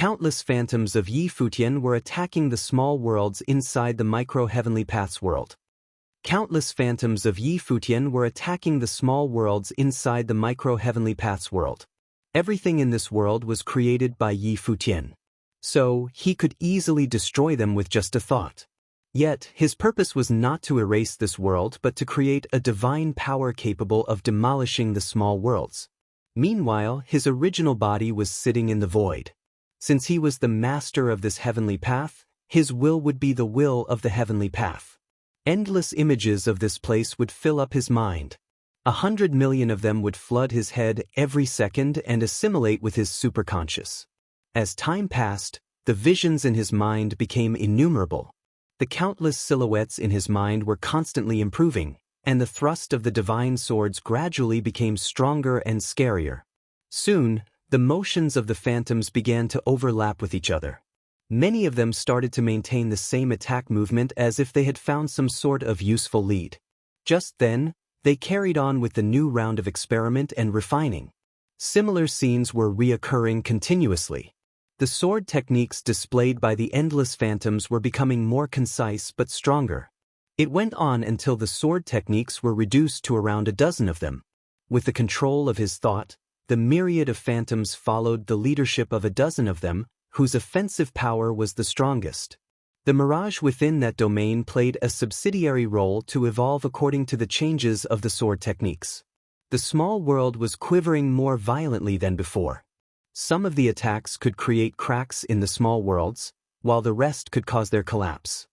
Countless phantoms of Yi Futian were attacking the small worlds inside the micro-heavenly paths world. Countless phantoms of Yi Futian were attacking the small worlds inside the micro-heavenly paths world. Everything in this world was created by Yi Futian. So, he could easily destroy them with just a thought. Yet, his purpose was not to erase this world but to create a divine power capable of demolishing the small worlds. Meanwhile, his original body was sitting in the void. Since he was the master of this heavenly path, his will would be the will of the heavenly path. Endless images of this place would fill up his mind. 100 million of them would flood his head every second and assimilate with his superconscious. As time passed, the visions in his mind became innumerable. The countless silhouettes in his mind were constantly improving, and the thrust of the divine swords gradually became stronger and scarier. Soon, the motions of the phantoms began to overlap with each other. Many of them started to maintain the same attack movement as if they had found some sort of useful lead. Just then, they carried on with the new round of experiment and refining. Similar scenes were reoccurring continuously. The sword techniques displayed by the endless phantoms were becoming more concise but stronger. It went on until the sword techniques were reduced to around a dozen of them. With the control of his thought, the myriad of phantoms followed the leadership of a dozen of them, whose offensive power was the strongest. The mirage within that domain played a subsidiary role to evolve according to the changes of the sword techniques. The small world was quivering more violently than before. Some of the attacks could create cracks in the small worlds, while the rest could cause their collapse.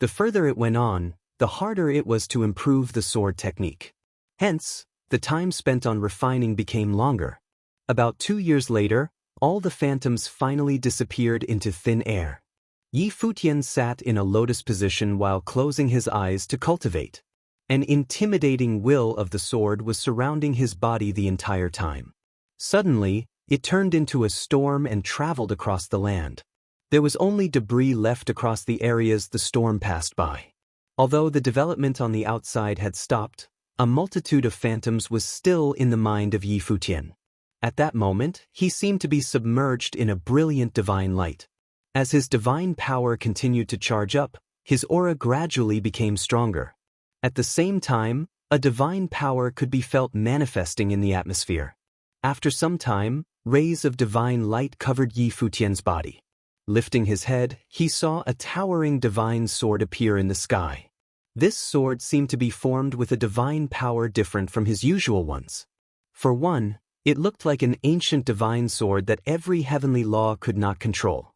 The further it went on, the harder it was to improve the sword technique. Hence, the time spent on refining became longer. About 2 years later, all the phantoms finally disappeared into thin air. Yi Futian sat in a lotus position while closing his eyes to cultivate. An intimidating will of the sword was surrounding his body the entire time. Suddenly, it turned into a storm and traveled across the land. There was only debris left across the areas the storm passed by. Although the development on the outside had stopped, a multitude of phantoms was still in the mind of Yi Futian. At that moment, he seemed to be submerged in a brilliant divine light. As his divine power continued to charge up, his aura gradually became stronger. At the same time, a divine power could be felt manifesting in the atmosphere. After some time, rays of divine light covered Yi Futian's body. Lifting his head, he saw a towering divine sword appear in the sky. This sword seemed to be formed with a divine power different from his usual ones. For one, it looked like an ancient divine sword that every heavenly law could not control.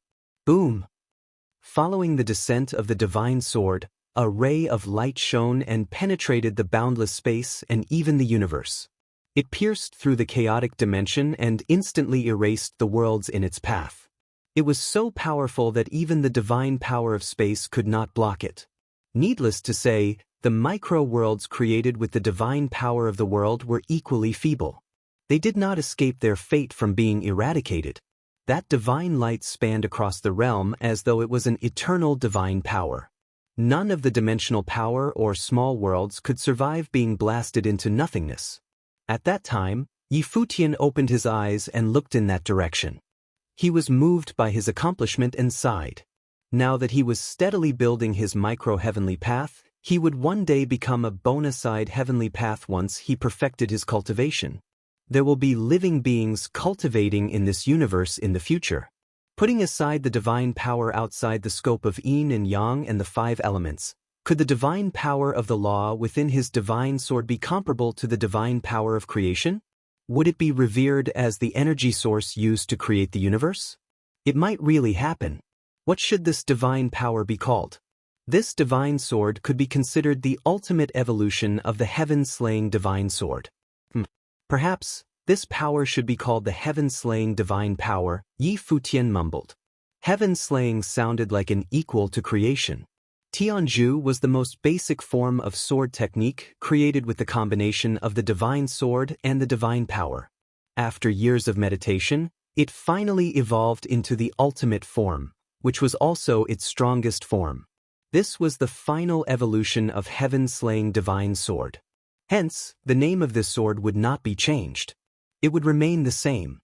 Boom! Following the descent of the divine sword, a ray of light shone and penetrated the boundless space and even the universe. It pierced through the chaotic dimension and instantly erased the worlds in its path. It was so powerful that even the divine power of space could not block it. Needless to say, the micro-worlds created with the divine power of the world were equally feeble. They did not escape their fate from being eradicated. That divine light spanned across the realm as though it was an eternal divine power. None of the dimensional power or small worlds could survive being blasted into nothingness. At that time, Yi Futian opened his eyes and looked in that direction. He was moved by his accomplishment and sighed. Now that he was steadily building his micro-heavenly path, he would one day become a bona fide heavenly path once he perfected his cultivation. There will be living beings cultivating in this universe in the future. Putting aside the divine power outside the scope of yin and yang and the 5 elements, could the divine power of the law within his divine sword be comparable to the divine power of creation? Would it be revered as the energy source used to create the universe? It might really happen. What should this divine power be called? This divine sword could be considered the ultimate evolution of the heaven-slaying divine sword. Perhaps, this power should be called the heaven-slaying divine power, Yi Futian mumbled. Heaven-slaying sounded like an equal to creation. Tianzhu was the most basic form of sword technique created with the combination of the divine sword and the divine power. After years of meditation, it finally evolved into the ultimate form, which was also its strongest form. This was the final evolution of heaven-slaying divine sword. Hence, the name of this sword would not be changed. It would remain the same.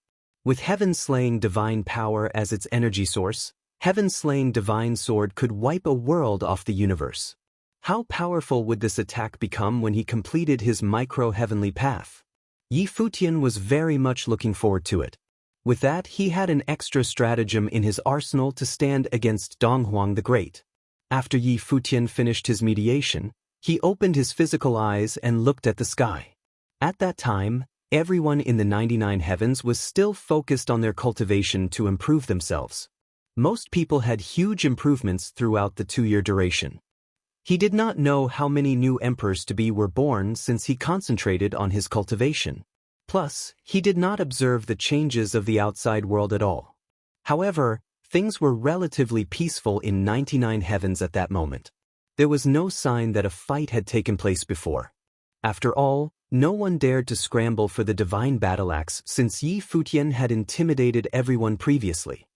With heaven-slaying divine power as its energy source, heaven-slaying divine sword could wipe a world off the universe. How powerful would this attack become when he completed his micro-heavenly path? Yi Futian was very much looking forward to it. With that, he had an extra stratagem in his arsenal to stand against Donghuang the Great. After Yi Futian finished his mediation, he opened his physical eyes and looked at the sky. At that time, everyone in the 99 heavens was still focused on their cultivation to improve themselves. Most people had huge improvements throughout the 2-year duration. He did not know how many new emperors-to-be were born since he concentrated on his cultivation. Plus, he did not observe the changes of the outside world at all. However, things were relatively peaceful in 99 heavens at that moment. There was no sign that a fight had taken place before. After all, no one dared to scramble for the divine battle axe since Yi Futian had intimidated everyone previously.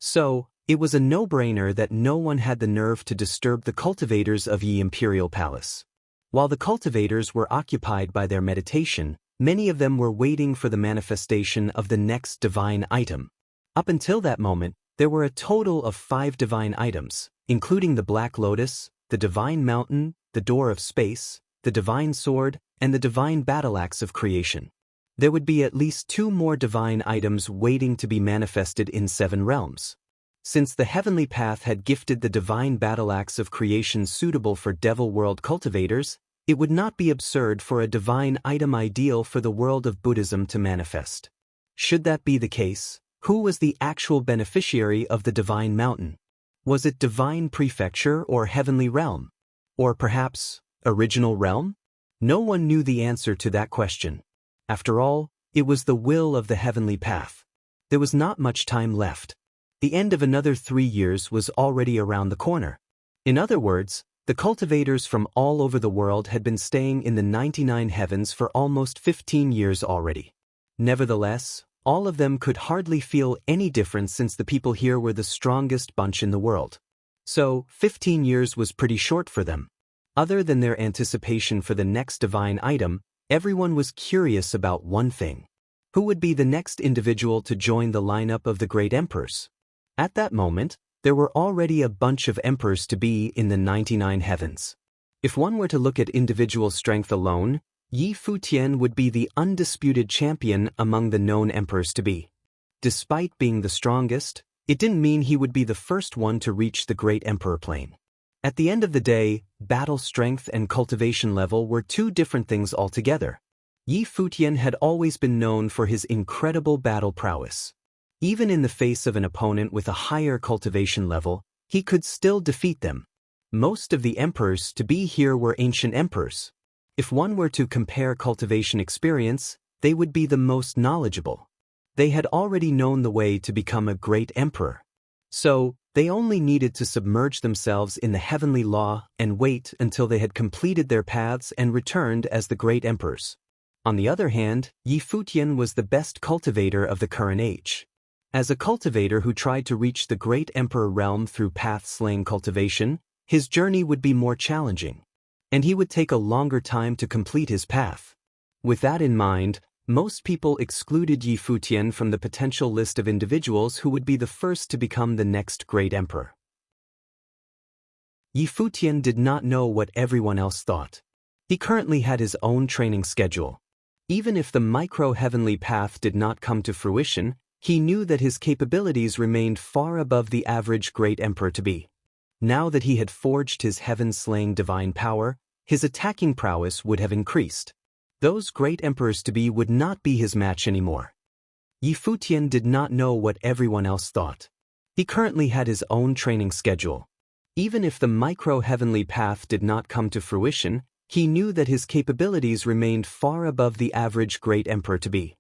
So, it was a no-brainer that no one had the nerve to disturb the cultivators of Yi Imperial Palace. While the cultivators were occupied by their meditation, many of them were waiting for the manifestation of the next divine item. Up until that moment, there were a total of 5 divine items, including the Black Lotus, the Divine Mountain, the Door of Space, the Divine Sword, and the Divine Battle Axe of Creation. There would be at least 2 more divine items waiting to be manifested in 7 realms. Since the Heavenly Path had gifted the Divine Battle Axe of Creation suitable for Devil World cultivators, it would not be absurd for a divine item ideal for the world of Buddhism to manifest. Should that be the case, who was the actual beneficiary of the Divine Mountain? Was it Divine Prefecture or Heavenly Realm? Or perhaps, Original Realm? No one knew the answer to that question. After all, it was the will of the Heavenly Path. There was not much time left. The end of another 3 years was already around the corner. In other words, the cultivators from all over the world had been staying in the 99 heavens for almost 15 years already. Nevertheless, all of them could hardly feel any difference since the people here were the strongest bunch in the world. So, 15 years was pretty short for them. Other than their anticipation for the next divine item, everyone was curious about one thing. Who would be the next individual to join the lineup of the great emperors? At that moment, there were already a bunch of emperors-to-be in the 99 heavens. If one were to look at individual strength alone, Yi Futian would be the undisputed champion among the known emperors-to-be. Despite being the strongest, it didn't mean he would be the first one to reach the great emperor plane. At the end of the day, battle strength and cultivation level were 2 different things altogether. Yi Futian had always been known for his incredible battle prowess. Even in the face of an opponent with a higher cultivation level, he could still defeat them. Most of the emperors-to-be here were ancient emperors. If one were to compare cultivation experience, they would be the most knowledgeable. They had already known the way to become a great emperor. So, they only needed to submerge themselves in the heavenly law and wait until they had completed their paths and returned as the great emperors. On the other hand, Yi Futian was the best cultivator of the current age. As a cultivator who tried to reach the great emperor realm through path-slaying cultivation, his journey would be more challenging, and he would take a longer time to complete his path. With that in mind, most people excluded Yi Futian from the potential list of individuals who would be the first to become the next great emperor. Yi Futian did not know what everyone else thought. He currently had his own training schedule. Even if the micro-heavenly path did not come to fruition, he knew that his capabilities remained far above the average great emperor-to-be. Now that he had forged his heaven-slaying divine power, his attacking prowess would have increased. Those great emperors-to-be would not be his match anymore. Yi Futian did not know what everyone else thought. He currently had his own training schedule. Even if the micro-heavenly path did not come to fruition, he knew that his capabilities remained far above the average great emperor-to-be.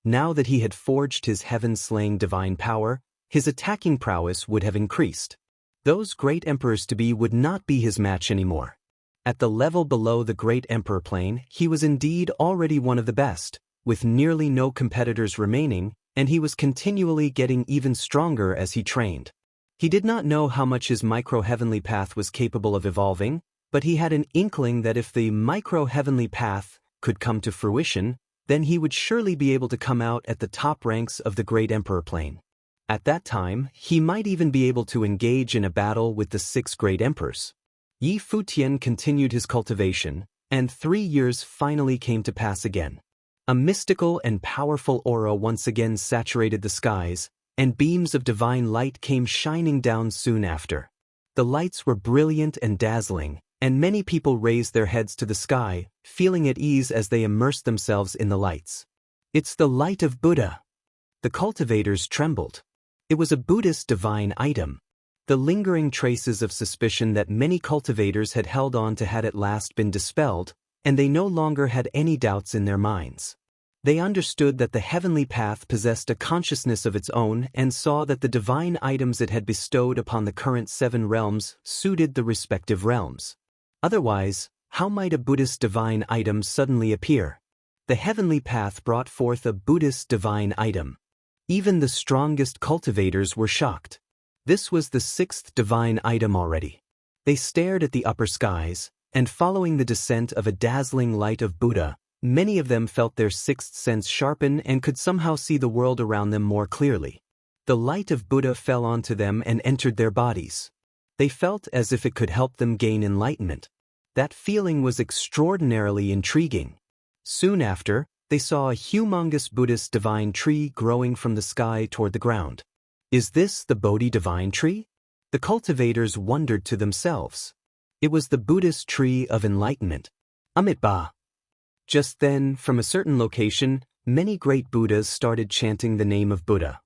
Now that he had forged his heaven-slaying divine power, his attacking prowess would have increased. Those great emperors-to-be would not be his match anymore. At the level below the great emperor plane, he was indeed already one of the best, with nearly no competitors remaining, and he was continually getting even stronger as he trained. He did not know how much his micro-heavenly path was capable of evolving, but he had an inkling that if the micro-heavenly path could come to fruition, then he would surely be able to come out at the top ranks of the great emperor plane. At that time, he might even be able to engage in a battle with the 6 great emperors. Yi Futian continued his cultivation, and 3 years finally came to pass again. A mystical and powerful aura once again saturated the skies, and beams of divine light came shining down soon after. The lights were brilliant and dazzling, and many people raised their heads to the sky, feeling at ease as they immersed themselves in the lights. "It's the light of Buddha." The cultivators trembled. It was a Buddhist divine item. The lingering traces of suspicion that many cultivators had held on to had at last been dispelled, and they no longer had any doubts in their minds. They understood that the heavenly path possessed a consciousness of its own and saw that the divine items it had bestowed upon the current 7 realms suited the respective realms. Otherwise, how might a Buddhist divine item suddenly appear? The heavenly path brought forth a Buddhist divine item. Even the strongest cultivators were shocked. This was the 6th divine item already. They stared at the upper skies, and following the descent of a dazzling light of Buddha, many of them felt their 6th sense sharpen and could somehow see the world around them more clearly. The light of Buddha fell onto them and entered their bodies. They felt as if it could help them gain enlightenment. That feeling was extraordinarily intriguing. Soon after, they saw a humongous Buddhist divine tree growing from the sky toward the ground. Is this the Bodhi divine tree? The cultivators wondered to themselves. It was the Buddhist tree of enlightenment. Amitabha. Just then, from a certain location, many great Buddhas started chanting the name of Buddha.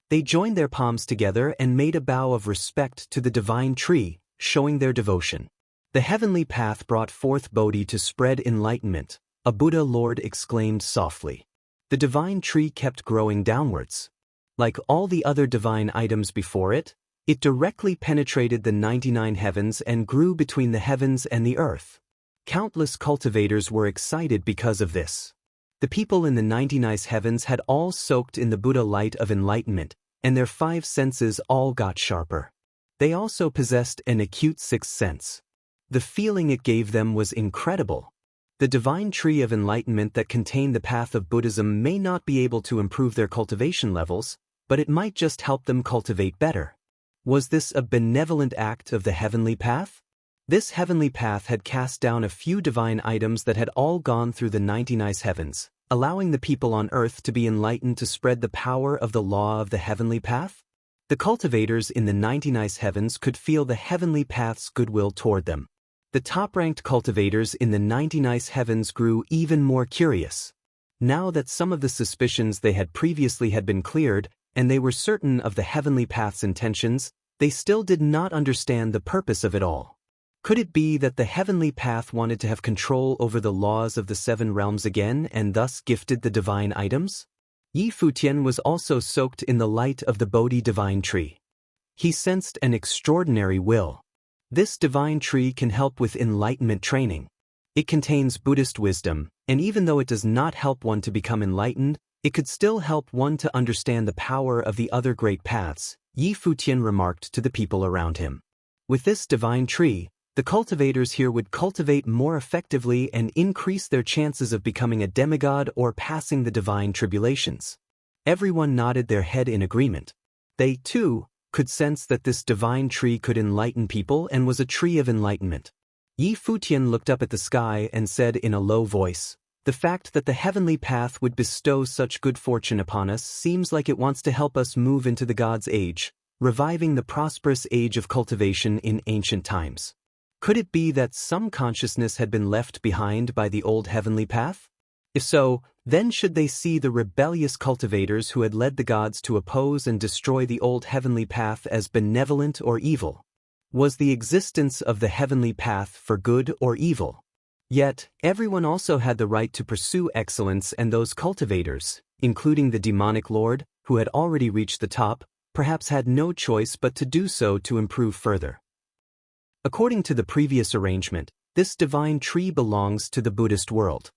They joined their palms together and made a bow of respect to the divine tree, showing their devotion. The heavenly path brought forth Bodhi to spread enlightenment, a Buddha Lord exclaimed softly. The divine tree kept growing downwards. Like all the other divine items before it, it directly penetrated the 99 heavens and grew between the heavens and the earth. Countless cultivators were excited because of this. The people in the 99 heavens had all soaked in the Buddha light of enlightenment, and their 5 senses all got sharper. They also possessed an acute 6th sense. The feeling it gave them was incredible. The divine tree of enlightenment that contained the path of Buddhism may not be able to improve their cultivation levels, but it might just help them cultivate better. Was this a benevolent act of the heavenly path? This heavenly path had cast down a few divine items that had all gone through the 99 heavens, allowing the people on earth to be enlightened to spread the power of the law of the heavenly path. The cultivators in the 99 heavens could feel the heavenly path's goodwill toward them. The top-ranked cultivators in the 99 heavens grew even more curious. Now that some of the suspicions they had previously had been cleared, and they were certain of the heavenly path's intentions, they still did not understand the purpose of it all. Could it be that the heavenly path wanted to have control over the laws of the 7 realms again and thus gifted the divine items? Yi Futian was also soaked in the light of the Bodhi divine tree. He sensed an extraordinary will. This divine tree can help with enlightenment training. It contains Buddhist wisdom, and even though it does not help one to become enlightened, it could still help one to understand the power of the other great paths, Yi Futian remarked to the people around him. With this divine tree, the cultivators here would cultivate more effectively and increase their chances of becoming a demigod or passing the divine tribulations. Everyone nodded their head in agreement. They, too, could sense that this divine tree could enlighten people and was a tree of enlightenment. Yi Futian looked up at the sky and said in a low voice, "The fact that the heavenly path would bestow such good fortune upon us seems like it wants to help us move into the God's age, reviving the prosperous age of cultivation in ancient times." Could it be that some consciousness had been left behind by the old heavenly path? If so, then should they see the rebellious cultivators who had led the gods to oppose and destroy the old heavenly path as benevolent or evil? Was the existence of the heavenly path for good or evil? Yet, everyone also had the right to pursue excellence, and those cultivators, including the demonic lord, who had already reached the top, perhaps had no choice but to do so to improve further. According to the previous arrangement, this divine tree belongs to the Buddhist world.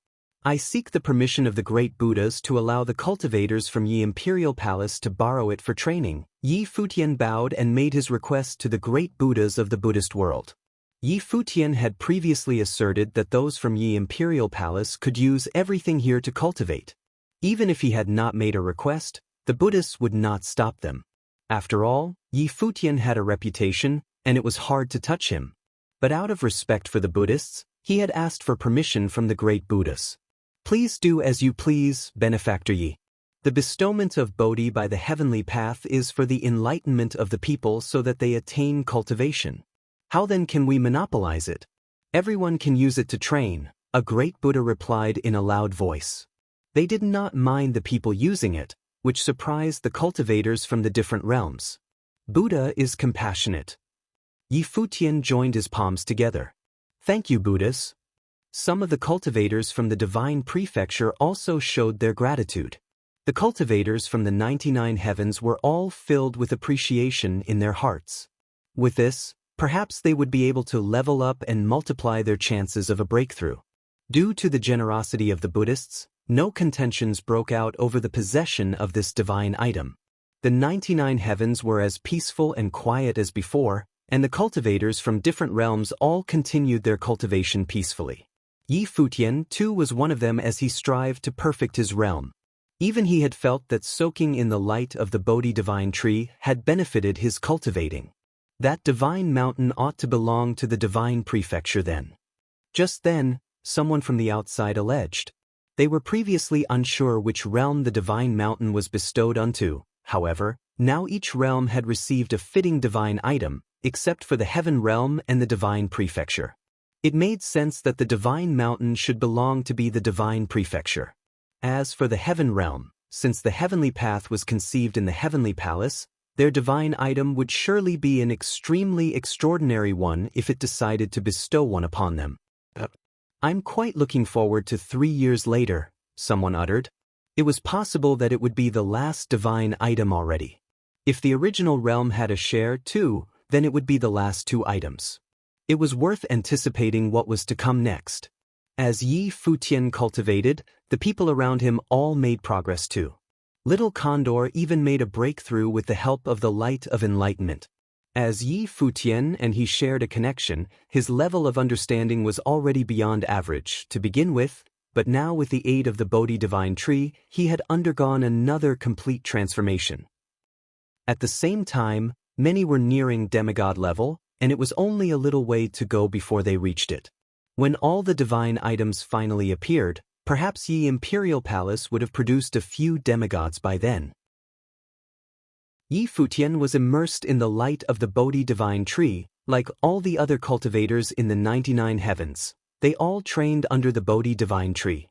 I seek the permission of the great Buddhas to allow the cultivators from Yi Imperial Palace to borrow it for training. Yi Futian bowed and made his request to the great Buddhas of the Buddhist world. Yi Futian had previously asserted that those from Yi Imperial Palace could use everything here to cultivate. Even if he had not made a request, the Buddhists would not stop them. After all, Yi Futian had a reputation, and it was hard to touch him. But out of respect for the Buddhists, he had asked for permission from the great Buddhas. Please do as you please, benefactor Yi. The bestowment of Bodhi by the heavenly path is for the enlightenment of the people so that they attain cultivation. How then can we monopolize it? Everyone can use it to train, a great Buddha replied in a loud voice. They did not mind the people using it, which surprised the cultivators from the different realms. Buddha is compassionate. Yi Futian joined his palms together. Thank you, Buddhas. Some of the cultivators from the divine prefecture also showed their gratitude. The cultivators from the 99 heavens were all filled with appreciation in their hearts. With this, perhaps they would be able to level up and multiply their chances of a breakthrough. Due to the generosity of the Buddhists, no contentions broke out over the possession of this divine item. The 99 heavens were as peaceful and quiet as before, and the cultivators from different realms all continued their cultivation peacefully. Yi Futian, too, was one of them as he strived to perfect his realm. Even he had felt that soaking in the light of the Bodhi divine tree had benefited his cultivating. That divine mountain ought to belong to the divine prefecture then. Just then, someone from the outside alleged. They were previously unsure which realm the divine mountain was bestowed unto. However, now each realm had received a fitting divine item, except for the heaven realm and the divine prefecture. It made sense that the divine mountain should belong to be the divine prefecture. As for the heaven realm, since the heavenly path was conceived in the heavenly palace, their divine item would surely be an extremely extraordinary one if it decided to bestow one upon them. I'm quite looking forward to 3 years later, someone uttered. It was possible that it would be the last divine item already. If the original realm had a share too, then it would be the last 2 items. It was worth anticipating what was to come next. As Yi Futian cultivated, the people around him all made progress too. Little Condor even made a breakthrough with the help of the light of enlightenment. As Yi Futian and he shared a connection, his level of understanding was already beyond average to begin with, but now with the aid of the Bodhi divine tree, he had undergone another complete transformation. At the same time, many were nearing demigod level, and it was only a little way to go before they reached it. When all the divine items finally appeared, perhaps Yi Imperial Palace would have produced a few demigods by then. Yi Futian was immersed in the light of the Bodhi divine tree, like all the other cultivators in the 99 heavens. They all trained under the Bodhi divine tree.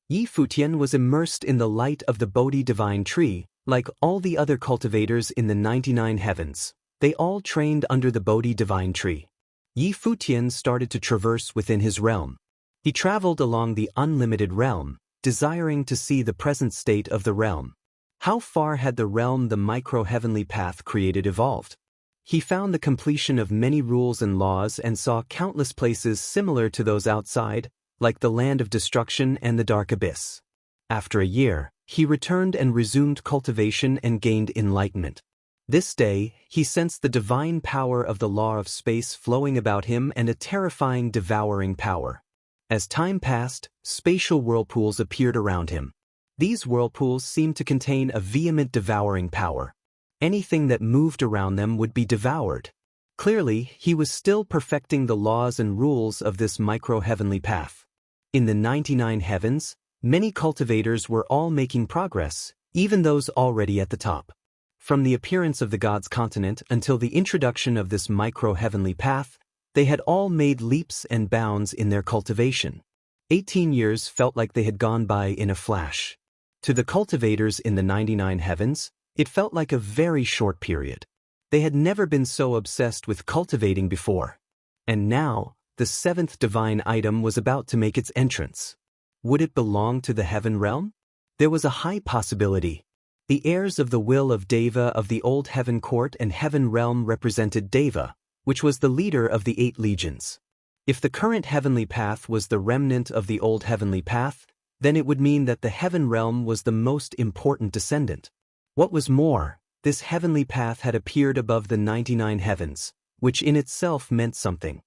Yi Futian was immersed in the light of the Bodhi divine tree, like all the other cultivators in the 99 heavens. They all trained under the Bodhi divine tree. Yi Futian started to traverse within his realm. He traveled along the unlimited realm, desiring to see the present state of the realm. How far had the realm the micro-heavenly path created evolved? He found the completion of many rules and laws and saw countless places similar to those outside, like the land of destruction and the dark abyss. After a year, he returned and resumed cultivation and gained enlightenment. This day, he sensed the divine power of the law of space flowing about him and a terrifying devouring power. As time passed, spatial whirlpools appeared around him. These whirlpools seemed to contain a vehement devouring power. Anything that moved around them would be devoured. Clearly, he was still perfecting the laws and rules of this micro-heavenly path. In the 99 heavens, many cultivators were all making progress, even those already at the top. From the appearance of the God's continent until the introduction of this micro-heavenly path, they had all made leaps and bounds in their cultivation. 18 years felt like they had gone by in a flash. To the cultivators in the 99 heavens, it felt like a very short period. They had never been so obsessed with cultivating before. And now, the 7th divine item was about to make its entrance. Would it belong to the heaven realm? There was a high possibility. The heirs of the will of Deva of the old heaven court and heaven realm represented Deva, which was the leader of the 8 legions. If the current heavenly path was the remnant of the old heavenly path, then it would mean that the heaven realm was the most important descendant. What was more, this heavenly path had appeared above the 99 heavens, which in itself meant something.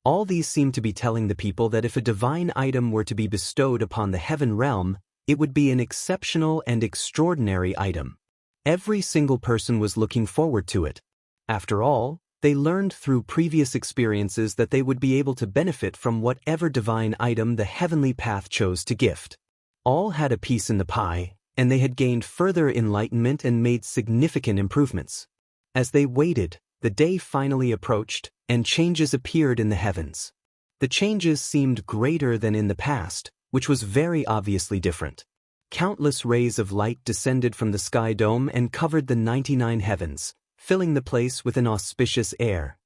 All these seem to be telling the people that if a divine item were to be bestowed upon the heaven realm, it would be an exceptional and extraordinary item. Every single person was looking forward to it. After all, they learned through previous experiences that they would be able to benefit from whatever divine item the heavenly path chose to gift. All had a piece in the pie, and they had gained further enlightenment and made significant improvements. As they waited, the day finally approached, and changes appeared in the heavens. The changes seemed greater than in the past, which was very obviously different. Countless rays of light descended from the sky dome and covered the 99 heavens, filling the place with an auspicious air.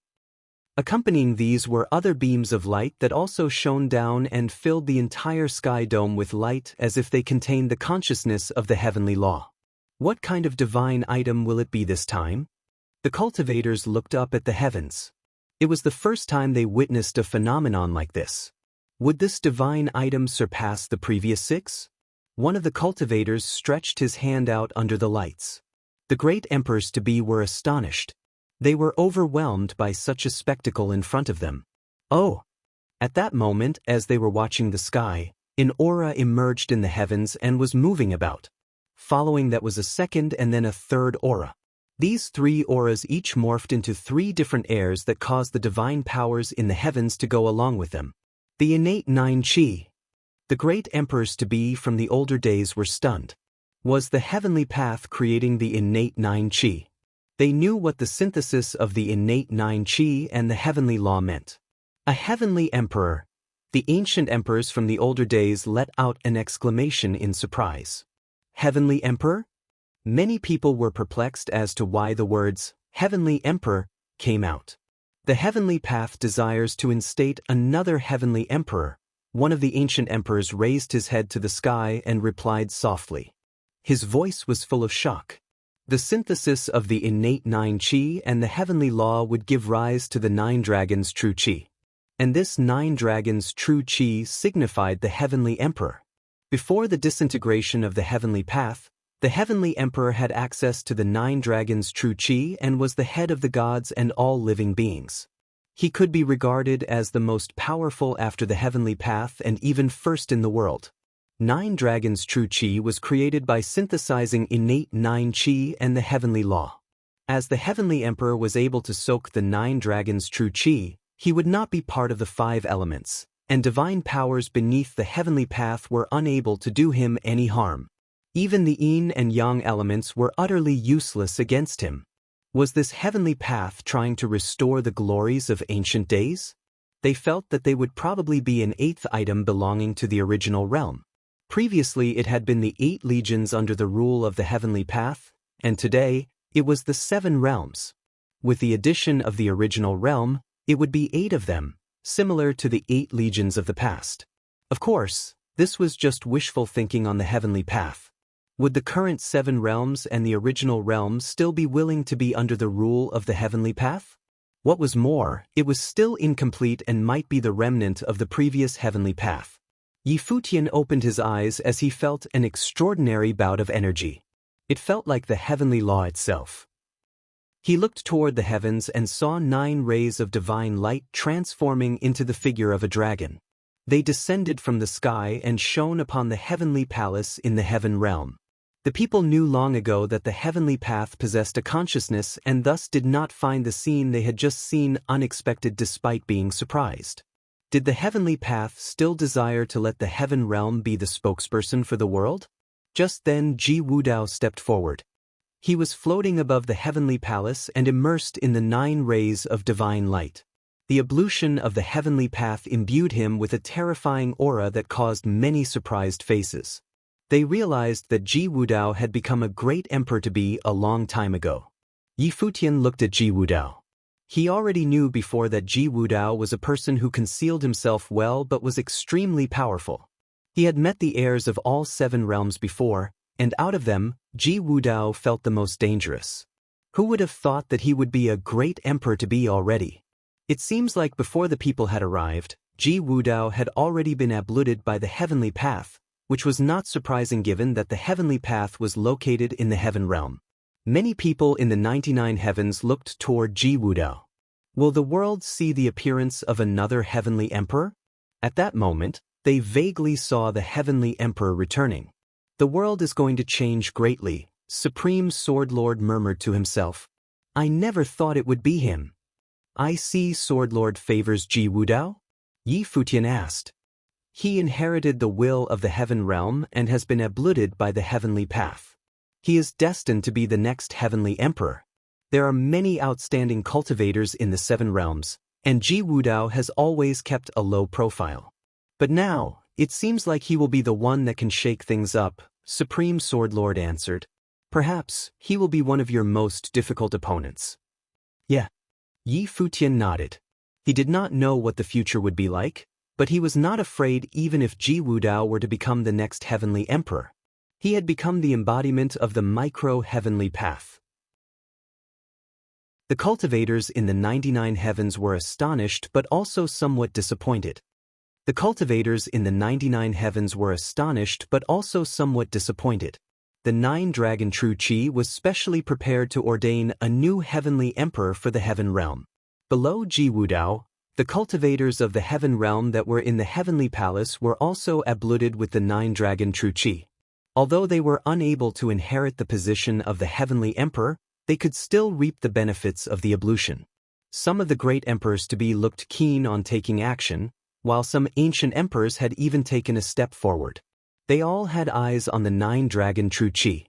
Accompanying these were other beams of light that also shone down and filled the entire sky dome with light as if they contained the consciousness of the heavenly law. What kind of divine item will it be this time? The cultivators looked up at the heavens. It was the first time they witnessed a phenomenon like this. Would this divine item surpass the previous 6? One of the cultivators stretched his hand out under the lights. The great emperors-to-be were astonished. They were overwhelmed by such a spectacle in front of them. Oh! At that moment, as they were watching the sky, an aura emerged in the heavens and was moving about. Following that was a second and then a third aura. These 3 auras each morphed into 3 different airs that caused the divine powers in the heavens to go along with them. The innate 9 chi. The great emperors-to-be from the older days were stunned. Was the heavenly path creating the innate 9 chi? They knew what the synthesis of the innate 9 chi and the heavenly law meant. A heavenly emperor. The ancient emperors from the older days let out an exclamation in surprise. Heavenly emperor? Many people were perplexed as to why the words, Heavenly Emperor, came out. The heavenly path desires to instate another heavenly emperor. One of the ancient emperors raised his head to the sky and replied softly. His voice was full of shock. The synthesis of the innate 9 chi and the heavenly law would give rise to the 9 dragons' true chi. And this 9 dragons' true chi signified the heavenly emperor. Before the disintegration of the heavenly path, the heavenly emperor had access to the 9 dragons' true chi and was the head of the gods and all living beings. He could be regarded as the most powerful after the heavenly path and even first in the world. 9 dragons' true chi was created by synthesizing innate 9 chi and the heavenly law. As the heavenly emperor was able to soak the 9 dragons' true chi, he would not be part of the 5 elements, and divine powers beneath the heavenly path were unable to do him any harm. Even the yin and yang elements were utterly useless against him. Was this heavenly path trying to restore the glories of ancient days? They felt that they would probably be an 8th item belonging to the original realm. Previously it had been the 8 legions under the rule of the heavenly path, and today, it was the 7 realms. With the addition of the original realm, it would be 8 of them, similar to the 8 legions of the past. Of course, this was just wishful thinking on the heavenly path. Would the current 7 realms and the original realms still be willing to be under the rule of the heavenly path? What was more, it was still incomplete and might be the remnant of the previous heavenly path. Futian opened his eyes as he felt an extraordinary bout of energy. It felt like the heavenly law itself. He looked toward the heavens and saw 9 rays of divine light transforming into the figure of a dragon. They descended from the sky and shone upon the heavenly palace in the heaven realm. The people knew long ago that the heavenly path possessed a consciousness and thus did not find the scene they had just seen unexpected despite being surprised. Did the heavenly path still desire to let the heaven realm be the spokesperson for the world? Just then Ji Wudao stepped forward. He was floating above the heavenly palace and immersed in the 9 rays of divine light. The ablution of the heavenly path imbued him with a terrifying aura that caused many surprised faces. They realized that Ji Wudao had become a great emperor-to-be a long time ago. Futian looked at Ji Wudao. He already knew before that Ji Wudao was a person who concealed himself well but was extremely powerful. He had met the heirs of all 7 realms before, and out of them, Ji Wudao felt the most dangerous. Who would have thought that he would be a great emperor-to-be already? It seems like before the people had arrived, Ji Wudao had already been abluted by the heavenly path, which was not surprising given that the heavenly path was located in the heaven realm. Many people in the 99 heavens looked toward Ji Wudao. Will the world see the appearance of another heavenly emperor? At that moment, they vaguely saw the heavenly emperor returning. The world is going to change greatly, Supreme Sword Lord murmured to himself. I never thought it would be him. I see Sword Lord favors Ji Wudao? Yi Futian asked. He inherited the will of the heaven realm and has been abluted by the heavenly path. He is destined to be the next heavenly emperor. There are many outstanding cultivators in the seven realms, and Ji Wudao has always kept a low profile. But now, it seems like he will be the one that can shake things up, Supreme Sword Lord answered. Perhaps, he will be one of your most difficult opponents. Yeah. Yi Futian nodded. He did not know what the future would be like, but he was not afraid even if Ji Wudao were to become the next heavenly emperor. He had become the embodiment of the micro-heavenly path. The cultivators in the 99 heavens were astonished but also somewhat disappointed. The cultivators in the 99 heavens were astonished but also somewhat disappointed. The 9-dragon True Qi was specially prepared to ordain a new heavenly emperor for the heaven realm. Below Ji Wudao, the cultivators of the heaven realm that were in the heavenly palace were also abluted with the 9-dragon True Qi. Although they were unable to inherit the position of the heavenly emperor, they could still reap the benefits of the ablution. Some of the great emperors to be looked keen on taking action, while some ancient emperors had even taken a step forward. They all had eyes on the 9-dragon True Qi.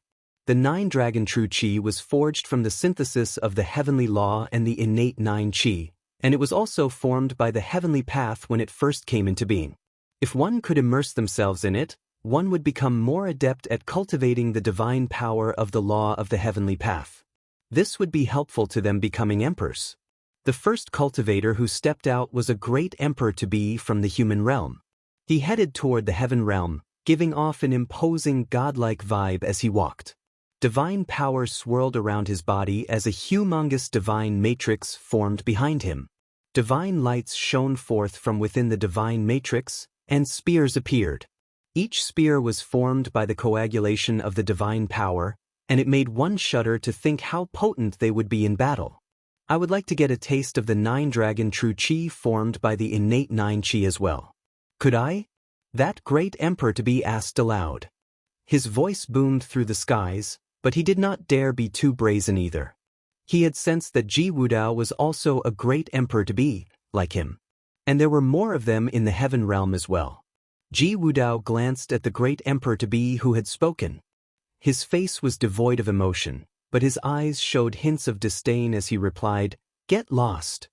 The 9-dragon True Qi was forged from the synthesis of the heavenly law and the innate 9 Qi, and it was also formed by the heavenly path when it first came into being. If one could immerse themselves in it, one would become more adept at cultivating the divine power of the law of the heavenly path. This would be helpful to them becoming emperors. The first cultivator who stepped out was a great emperor-to-be from the human realm. He headed toward the heaven realm, giving off an imposing godlike vibe as he walked. Divine power swirled around his body as a humongous divine matrix formed behind him. Divine lights shone forth from within the divine matrix, and spears appeared. Each spear was formed by the coagulation of the divine power, and it made one shudder to think how potent they would be in battle. I would like to get a taste of the 9-dragon True Qi formed by the innate 9 Qi as well. Could I? That great emperor-to-be asked aloud. His voice boomed through the skies, but he did not dare be too brazen either. He had sensed that Ji Wudao was also a great emperor-to-be, like him. And there were more of them in the heaven realm as well. Ji Wudao glanced at the great emperor-to-be who had spoken. His face was devoid of emotion, but his eyes showed hints of disdain as he replied, "Get lost."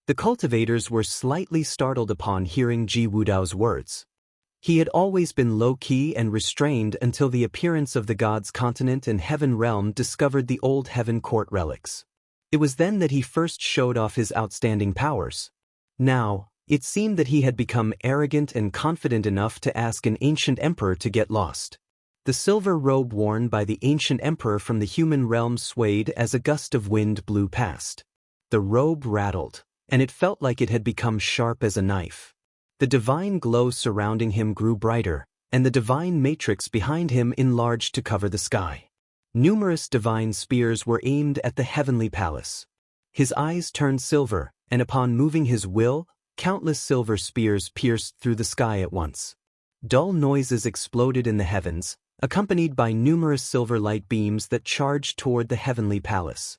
The cultivators were slightly startled upon hearing Ji Wudao's words. He had always been low-key and restrained until the appearance of the gods' continent and heaven realm discovered the old heaven court relics. It was then that he first showed off his outstanding powers. Now, it seemed that he had become arrogant and confident enough to ask an ancient emperor to get lost. The silver robe worn by the ancient emperor from the human realm swayed as a gust of wind blew past. The robe rattled, and it felt like it had become sharp as a knife. The divine glow surrounding him grew brighter, and the divine matrix behind him enlarged to cover the sky. Numerous divine spears were aimed at the heavenly palace. His eyes turned silver, and upon moving his will, countless silver spears pierced through the sky at once. Dull noises exploded in the heavens, accompanied by numerous silver light beams that charged toward the heavenly palace.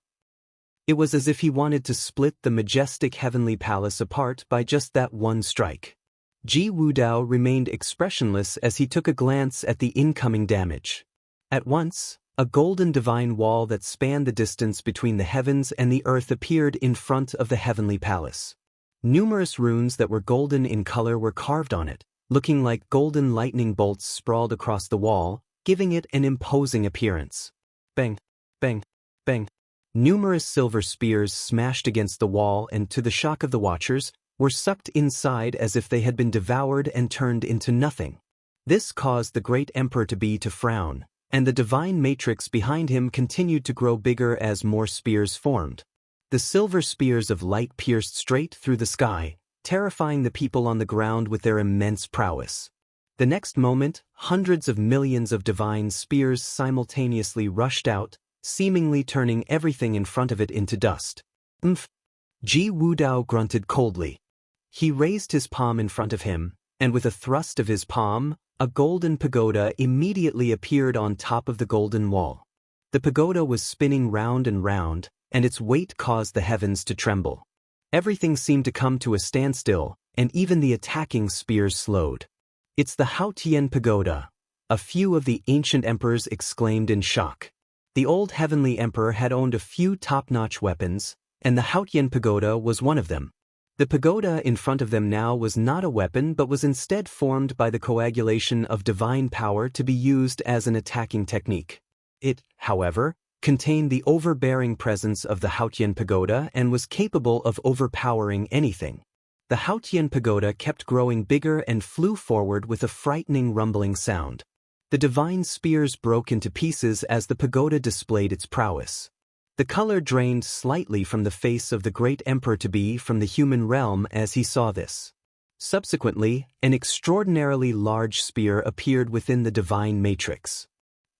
It was as if he wanted to split the majestic heavenly palace apart by just that one strike. Ji Wudao remained expressionless as he took a glance at the incoming damage. At once, a golden divine wall that spanned the distance between the heavens and the earth appeared in front of the heavenly palace. Numerous runes that were golden in color were carved on it, looking like golden lightning bolts sprawled across the wall, giving it an imposing appearance. Bang, bang, bang. Numerous silver spears smashed against the wall and, to the shock of the watchers, were sucked inside as if they had been devoured and turned into nothing. This caused the great emperor-to-be to frown, and the divine matrix behind him continued to grow bigger as more spears formed. The silver spears of light pierced straight through the sky, terrifying the people on the ground with their immense prowess. The next moment, hundreds of millions of divine spears simultaneously rushed out, seemingly turning everything in front of it into dust. Ji Wudao grunted coldly. He raised his palm in front of him, and with a thrust of his palm, a golden pagoda immediately appeared on top of the golden wall. The pagoda was spinning round and round, and its weight caused the heavens to tremble. Everything seemed to come to a standstill, and even the attacking spears slowed. "It's the Futian pagoda," a few of the ancient emperors exclaimed in shock. The old heavenly emperor had owned a few top-notch weapons, and the Futian pagoda was one of them. The pagoda in front of them now was not a weapon but was instead formed by the coagulation of divine power to be used as an attacking technique. It, however, contained the overbearing presence of the Futian pagoda and was capable of overpowering anything. The Futian pagoda kept growing bigger and flew forward with a frightening rumbling sound. The divine spears broke into pieces as the pagoda displayed its prowess. The color drained slightly from the face of the great emperor-to-be from the human realm as he saw this. Subsequently, an extraordinarily large spear appeared within the divine matrix.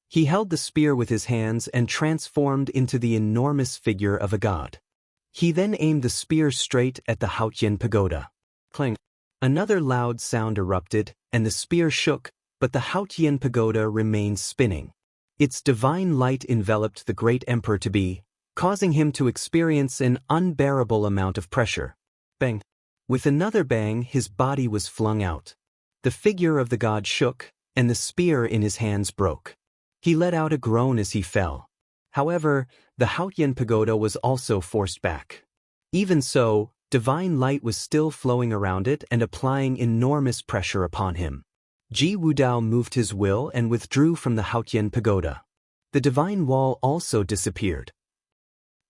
He held the spear with his hands and transformed into the enormous figure of a god. He then aimed the spear straight at the Futian pagoda. Clang! Another loud sound erupted, and the spear shook, but the Futian pagoda remained spinning. Its divine light enveloped the great emperor-to-be, causing him to experience an unbearable amount of pressure. Bang! With another bang, his body was flung out. The figure of the god shook, and the spear in his hands broke. He let out a groan as he fell. However, the Futian pagoda was also forced back. Even so, divine light was still flowing around it and applying enormous pressure upon him. Ji Wudao moved his will and withdrew from the Futian pagoda. The divine wall also disappeared.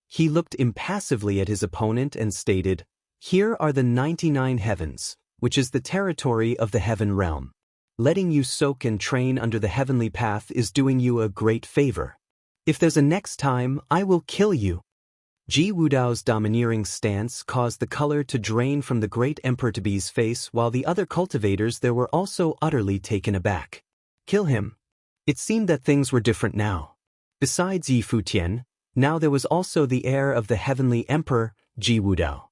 He looked impassively at his opponent and stated, "Here are the 99 heavens, which is the territory of the heaven realm. Letting you soak and train under the heavenly path is doing you a great favor. If there's a next time, I will kill you." Ji Wudao's domineering stance caused the color to drain from the great emperor-to-be's face, while the other cultivators there were also utterly taken aback. Kill him? It seemed that things were different now. Besides Yi Futian, now there was also the heir of the heavenly emperor, Ji Wudao.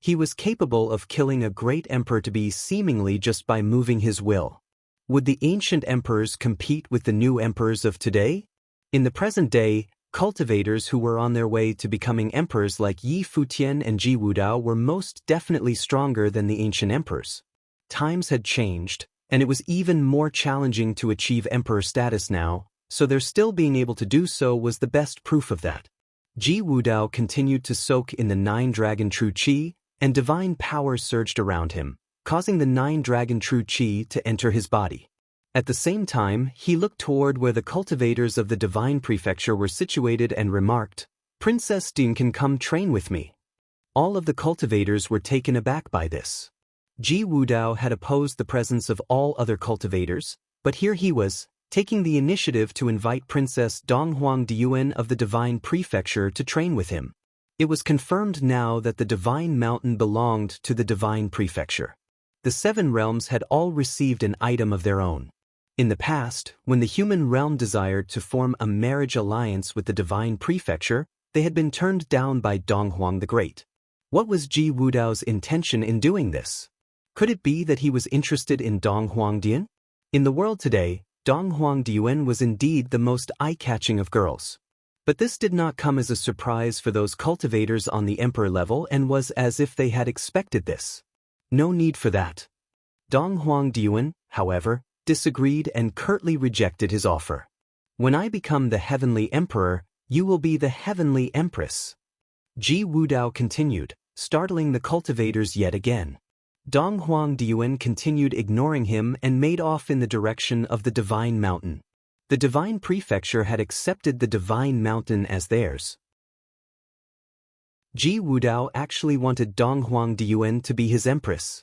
He was capable of killing a great emperor-to-be seemingly just by moving his will. Would the ancient emperors compete with the new emperors of today? In the present day, cultivators who were on their way to becoming emperors like Yi Futian and Ji Wudao were most definitely stronger than the ancient emperors. Times had changed, and it was even more challenging to achieve emperor status now, so their still being able to do so was the best proof of that. Ji Wudao continued to soak in the 9 dragon true qi, and divine power surged around him, causing the 9 dragon true qi to enter his body. At the same time, he looked toward where the cultivators of the divine prefecture were situated and remarked, "Princess Din can come train with me." All of the cultivators were taken aback by this. Ji Wudao had opposed the presence of all other cultivators, but here he was, taking the initiative to invite Princess Donghuang Diyuan of the divine prefecture to train with him. It was confirmed now that the divine mountain belonged to the divine prefecture. The 7 realms had all received an item of their own. In the past, when the human realm desired to form a marriage alliance with the divine prefecture, they had been turned down by Donghuang the Great. What was Ji Wudao's intention in doing this? Could it be that he was interested in Donghuang Dian? In the world today, Donghuang Diyuan was indeed the most eye-catching of girls. But this did not come as a surprise for those cultivators on the emperor level and was as if they had expected this. No need for that. Donghuang Diyuan, however, disagreed and curtly rejected his offer. "When I become the heavenly emperor, you will be the heavenly empress." Ji Wudao continued, startling the cultivators yet again. Donghuang Diyuan continued ignoring him and made off in the direction of the divine mountain. The divine prefecture had accepted the divine mountain as theirs. Ji Wudao actually wanted Donghuang Diyuan to be his empress.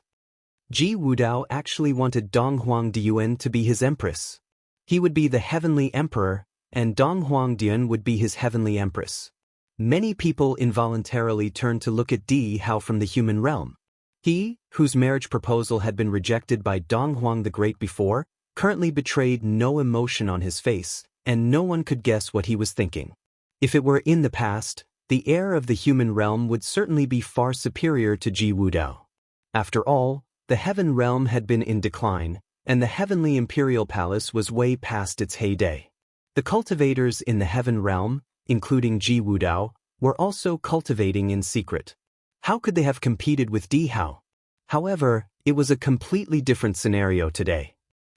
Ji Wudao actually wanted Donghuang Diyuan to be his empress. He would be the heavenly emperor, and Donghuang Diyuan would be his heavenly empress. Many people involuntarily turned to look at Di Hao from the human realm. He, whose marriage proposal had been rejected by Donghuang the Great before, currently betrayed no emotion on his face, and no one could guess what he was thinking. If it were in the past, the heir of the human realm would certainly be far superior to Ji Wudao. After all, the heaven realm had been in decline, and the heavenly imperial palace was way past its heyday. The cultivators in the heaven realm, including Ji Wudao, were also cultivating in secret. How could they have competed with Di Hao? However, it was a completely different scenario today.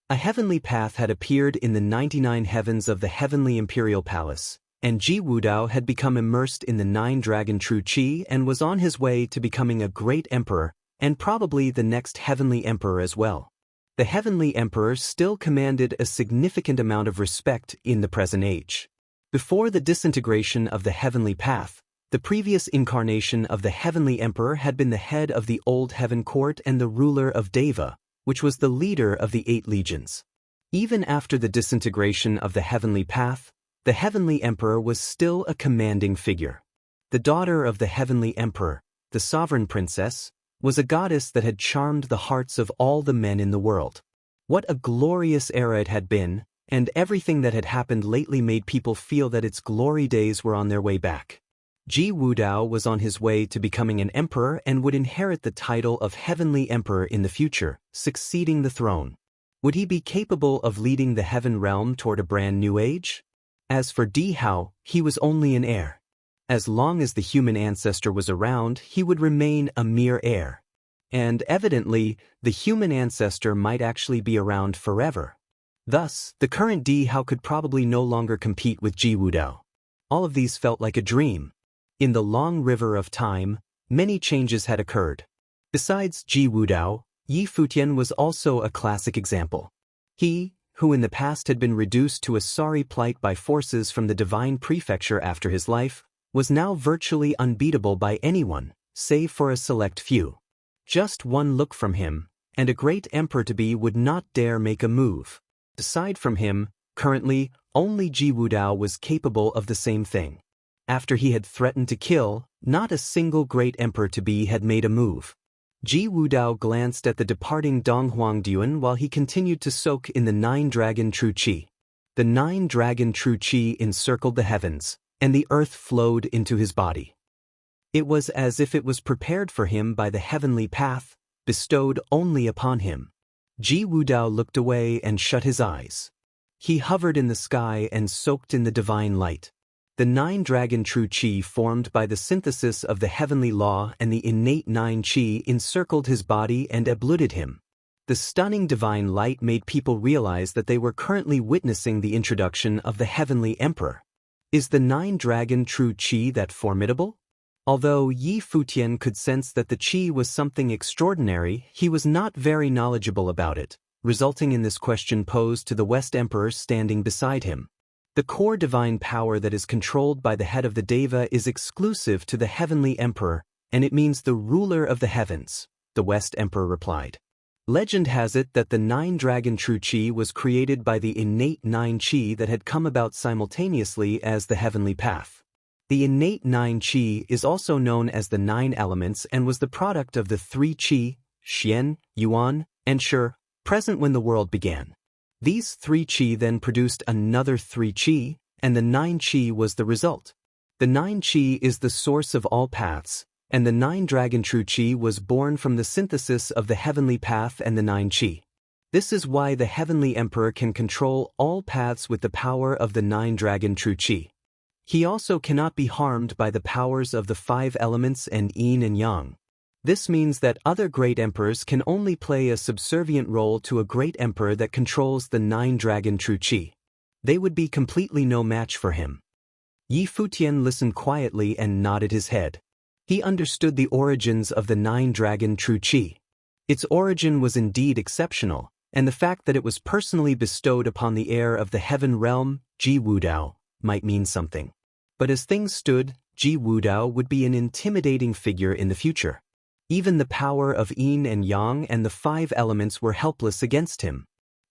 A heavenly path had appeared in the 99 heavens of the heavenly imperial palace, and Ji Wudao had become immersed in the 9-dragon true qi and was on his way to becoming a great emperor, and probably the next heavenly emperor as well. The heavenly emperor still commanded a significant amount of respect in the present age. Before the disintegration of the heavenly path, the previous incarnation of the heavenly emperor had been the head of the old heaven court and the ruler of Deva, which was the leader of the 8 legions. Even after the disintegration of the heavenly path, the heavenly emperor was still a commanding figure. The daughter of the heavenly emperor, the sovereign princess, was a goddess that had charmed the hearts of all the men in the world. What a glorious era it had been, and everything that had happened lately made people feel that its glory days were on their way back. Ji Wudao was on his way to becoming an emperor and would inherit the title of heavenly emperor in the future, succeeding the throne. Would he be capable of leading the heaven realm toward a brand new age? As for Di Hao, he was only an heir. As long as the human ancestor was around, he would remain a mere heir. And evidently, the human ancestor might actually be around forever. Thus, the current Di Hao could probably no longer compete with Ji Wudao. All of these felt like a dream. In the long river of time, many changes had occurred. Besides Ji Wudao, Yi Futian was also a classic example. He, who in the past had been reduced to a sorry plight by forces from the divine prefecture after his life, was now virtually unbeatable by anyone, save for a select few. Just one look from him, and a great emperor-to-be would not dare make a move. Aside from him, currently, only Ji Wudao was capable of the same thing. After he had threatened to kill, not a single great emperor-to-be had made a move. Ji Wudao glanced at the departing Dong Huangduan while he continued to soak in the 9-dragon true qi. The 9-dragon true qi encircled the heavens, and the earth flowed into his body. It was as if it was prepared for him by the heavenly path, bestowed only upon him. Ji Wudao looked away and shut his eyes. He hovered in the sky and soaked in the divine light. The 9-dragon true qi formed by the synthesis of the heavenly law and the innate 9 qi encircled his body and abluted him. The stunning divine light made people realize that they were currently witnessing the introduction of the heavenly emperor. Is the 9-dragon true qi that formidable? Although Yi Futian could sense that the qi was something extraordinary, he was not very knowledgeable about it, resulting in this question posed to the West Emperor standing beside him. The core divine power that is controlled by the head of the Deva is exclusive to the heavenly emperor, and it means the ruler of the heavens, the West Emperor replied. Legend has it that the 9-dragon true qi was created by the innate 9 qi that had come about simultaneously as the heavenly path. The innate 9 qi is also known as the 9 elements and was the product of the 3 qi, Xian, Yuan, and Shi, present when the world began. These 3 qi then produced another 3 qi, and the 9 qi was the result. The 9 qi is the source of all paths, and the 9-dragon true qi was born from the synthesis of the heavenly path and the 9 qi. This is why the heavenly emperor can control all paths with the power of the 9-dragon true qi. He also cannot be harmed by the powers of the 5 elements and yin and yang. This means that other great emperors can only play a subservient role to a great emperor that controls the 9-dragon true qi. They would be completely no match for him. Yi Futian listened quietly and nodded his head. He understood the origins of the 9-dragon true qi. Its origin was indeed exceptional, and the fact that it was personally bestowed upon the heir of the heaven realm, Ji Wudao, might mean something. But as things stood, Ji Wudao would be an intimidating figure in the future. Even the power of yin and yang and the 5 elements were helpless against him.